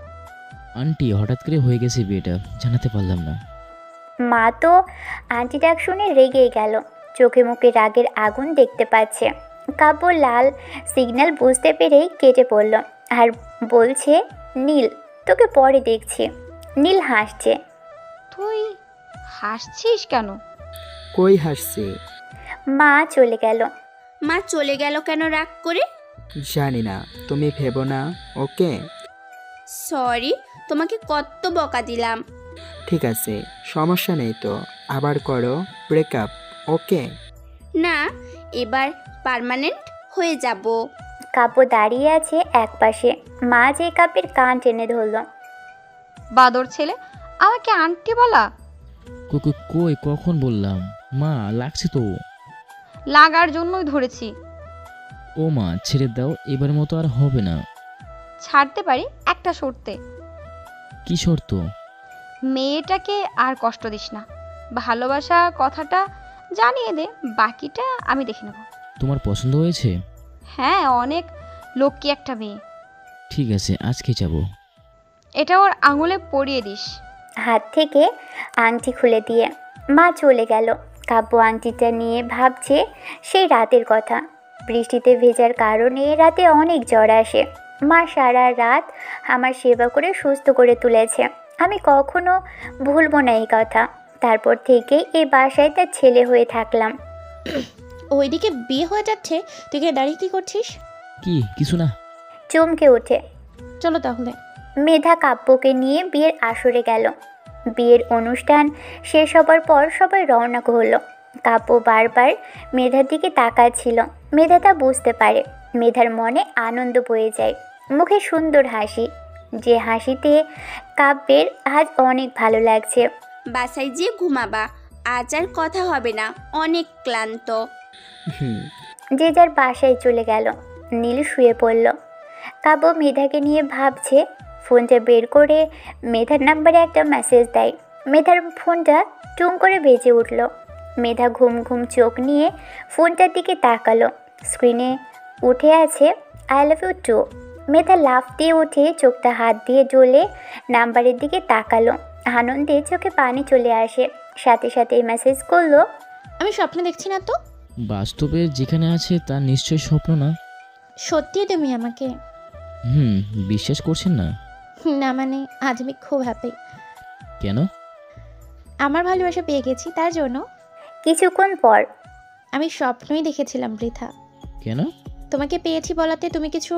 আন্টি, হঠাৎ করে হয়ে গেছে বিয়েটা, জানাতে পারলাম না। মা তো আন্টি ডাক শুনে রেগেই গেল। চোখে মুখে রাগের আগুন দেখতে পাচ্ছে। কাব্য লাল সিগন্যাল বুঝতে পেরেই কেটে পড়ল আর বলছে, নীল তোকে পরে দেখছি। নীল হাসছে। তুই হাসছিস কেন? কই হাসছি? মা চলে গেল। মা চলে গেল কেন রাগ করে? জানি না, তুমি ভেবো না, ওকে? সরি, তোমাকে কত বকা দিলাম। ঠিক আছে, সমস্যা নেই তো, আবার করো ব্রেকআপ, ওকে? না, এবার পার্মানেন্ট হয়ে যাব। কাব্য দাঁড়িয়ে আছে একপাশে। মা যে কাব্যের কান টেনে ধরল। বাদর ছেলে, আমাকে আন্টি বলা? কই কখন বললাম? মা লাগছে তো। লাগার জন্যই ধরেছি। ও মা ছেড়ে দাও, এবার মতো আর হবে না। ছাড়তে পারি একটা শর্তে। কি শর্ত? মেয়েটাকে আর কষ্ট দিস না, ভালোবাসা কথাটা জানিয়ে দে, বাকিটা আমি দেখে নেব। তোমার পছন্দ হয়েছে? হ্যাঁ, অনেক লক্ষ্মী একটা মেয়ে। ঠিক আছে, আজকে যাব। এটা ওর আঙুলে পরিয়ে দিস। হাত থেকে আংটি খুলে দিয়ে মা চলে গেল। কাব্য আংটিটা নিয়ে ভাবছে সেই রাতের কথা। বৃষ্টিতে ভেজার কারণে রাতে অনেক জ্বর আসে। মা সারা রাত আমার সেবা করে সুস্থ করে তুলেছে। আমি কখনো ভুলবো না এই কথা। তারপর থেকে এই বাসায় তার ছেলে হয়ে থাকলাম। ওইদিকে বিয়ে হয়ে যাচ্ছে, তুই কি দাঁড়িয়ে কি করছিস? কিছু না। চমকে ওঠে। চলো তাহলে। মেধা কাব্যকে নিয়ে বিয়ের আসরে গেল। বিয়ের অনুষ্ঠান শেষ হবার পর সবাই রওনা হলো। কাব্য বারবার মেধার দিকে তাকাচ্ছিল। মেধা তা বুঝতে পারে। মেধার মনে আনন্দ বয়ে যায়, মুখে সুন্দর হাসি, যে হাসিতে কাব্যের আজ অনেক ভালো লাগছে। বাসায় যেয়ে ঘুমাবা, আজ আর কথা হবে না, অনেক ক্লান্ত। যে যার বাসায় চলে গেল। নীল শুয়ে পড়ল। কাব্য মেধাকে নিয়ে ভাবছে। ফোনটা বের করে মেধার নাম্বারে একটা মেসেজ দেয়। মেধার ফোনটা টুং করে বেজে উঠল। মেধা ঘুম ঘুম চোখ নিয়ে ফোনটার দিকে তাকালো। স্ক্রিনে উঠে আছে আই লাভ ইউ টু। মেধা লাফ দিয়ে উঠে চোখটা হাত দিয়ে জ্বলে নাম্বারের দিকে তাকালো। আনন্দে চোখে পানি চলে আসে। সাথে সাথে মেসেজ করলো, আমি স্বপ্ন দেখছি না তো? বাস্তবে যেখানে আছে তার নিশ্চয় স্বপ্ন না। সত্যি তুমি আমাকে বিশ্বাস করছেন না? না মানে আজ আমি খুব হ্যাপি। কেন? আমার ভালোবাসা পেয়ে গেছি, তার জন্য। কিছুক্ষণ পর, আমি স্বপ্নই দেখেছিলাম বৃথা। কেন? তোমাকে পেয়েছি বলাতে তুমি কিছু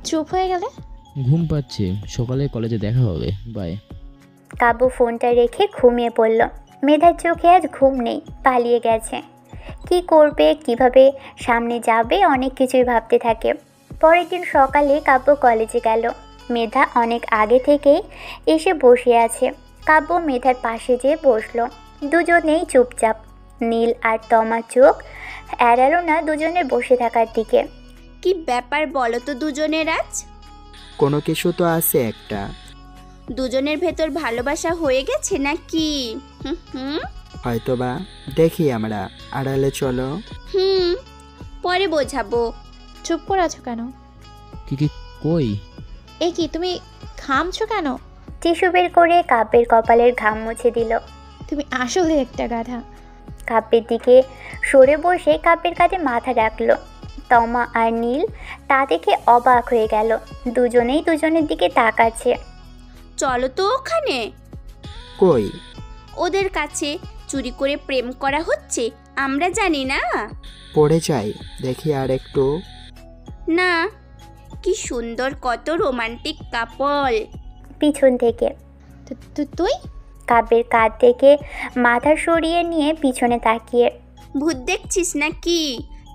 চুপ হয়ে গেলে। ঘুম পাচ্ছে, সকালে কলেজে দেখা হবে, বাই। কাব্য ফোনটা রেখে ঘুমিয়ে পড়ল। মেধার চোখে আজ ঘুম নেই, পালিয়ে গেছে। কি করবে, কিভাবে সামনে যাবে, অনেক কিছুই ভাবতে থাকে। পরের দিন সকালে কাব্য কলেজে গেল। মেধা অনেক আগে থেকেই এসে বসে আছে। কাব্য মেধার পাশে যেয়ে বসলো। দুজনেই চুপচাপ। নীল আর তমা চোখ এড়ালো না দুজনের বসে থাকার দিকে। কি ব্যাপার বলো তো দুজনের আজ? কোনো কিছু তো আছে একটা। দুজনের ভেতর ভালোবাসা হয়ে গেছে নাকি? হয়তোবা, দেখি আমরা, আড়ালে চলো। পরে বোঝাবো। চুপ করে আছো কেন? কই? এ কি, তুমি ঘামছো কেন? টিস্যু বের করে কাব্যের কপালের ঘাম মুছে দিল। তুমি আসলে একটা গাধা। কাব্যের দিকে সরে বসে কাব্যের কাঁধে মাথা রাখলো। তমা আর নীল তা দেখে অবাক হয়ে গেল। দুজনেই দুজনের দিকে তাকাচ্ছে। চলো তো ওখানে। কই? ওদের কাছে চুরি করে প্রেম করা হচ্ছে, আমরা জানি না। পড়ে যাই, দেখি আর একটু। না, কি সুন্দর, কত রোমান্টিক কাপল। পিছন থেকে। তুই? কাব্যের কাঁধ থেকে মাথা সরিয়ে নিয়ে পিছনে তাকিয়ে। ভূত দেখছিস নাকি?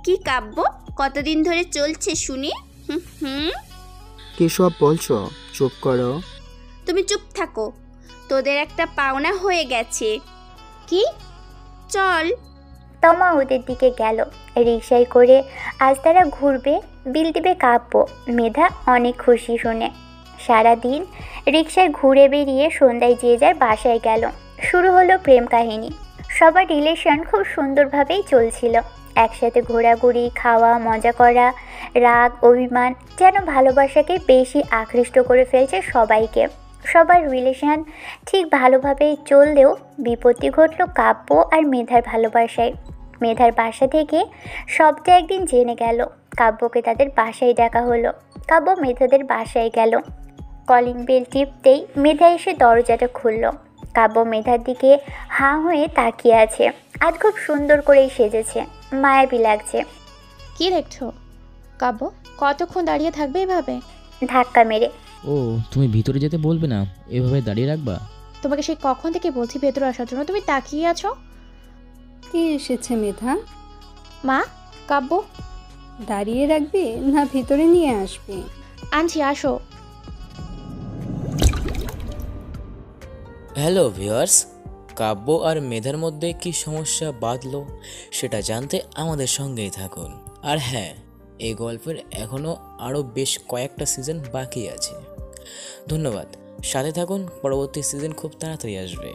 কি কাব্য, কতদিন ধরে চলছে শুনি? কি সব বলছো? চুপ করো। তুমি চুপ থাকো, তোদের একটা পাওনা হয়ে গেছে। কি? চল। তমা ওদের দিকে গেল। রিকশায় করে আজ তারা ঘুরবে, বিল দিবে কাব্য। মেধা অনেক খুশি শুনে। সারাদিন রিকশায় ঘুরে বেরিয়ে সন্ধ্যায় যে যার বাসায় গেল। শুরু হলো প্রেম কাহিনী। সবার রিলেশন খুব সুন্দরভাবেই চলছিল। একসাথে ঘোরাঘুরি, খাওয়া, মজা করা, রাগ, অভিমান যেন ভালোবাসাকে বেশি আকৃষ্ট করে ফেলছে সবাইকে। সবার রিলেশন ঠিক ভালোভাবেই চললেও বিপত্তি ঘটল কাব্য আর মেধার ভালোবাসায়। মেধার বাসা থেকে সবটা একদিন জেনে গেল। কাব্যকে তাদের বাসায় ডাকা হলো। কাব্য মেধাদের বাসায় গেল। কলিং বেল টিপতেই মেধা এসে দরজাটা খুলল। কাব্য মেধার দিকে হাঁ হয়ে তাকিয়ে আছে। আজ খুব সুন্দর করেই সেজেছে, মায়াবী লাগছে। কি দেখছো কাব্য? কতক্ষণ দাঁড়িয়ে থাকবে এভাবে? ধাক্কা মেরে। ও, তুমি ভিতরে যেতে বলবে না, এভাবে দাঁড়িয়ে রাখবা? তোমাকে সেই কখন থেকে বলছি ভেতরে আসার জন্য, তুমি তাকিয়ে আছো। কে এসেছে মেধা? মা, কাব্য। দাঁড়িয়ে রাখবে না ভিতরে নিয়ে আসবে? আনছি, আসো। হ্যালো ভিউয়ার্স, কাব্য আর মেধার মধ্যে কি সমস্যা বাঁধলো সেটা জানতে আমাদের সঙ্গেই থাকুন। আর হ্যাঁ, এই গল্পের এখনও আরও বেশ কয়েকটা সিজন বাকি আছে। ধন্যবাদ, সাথে থাকুন, পরবর্তী সিজন খুব তাড়াতাড়ি আসবে।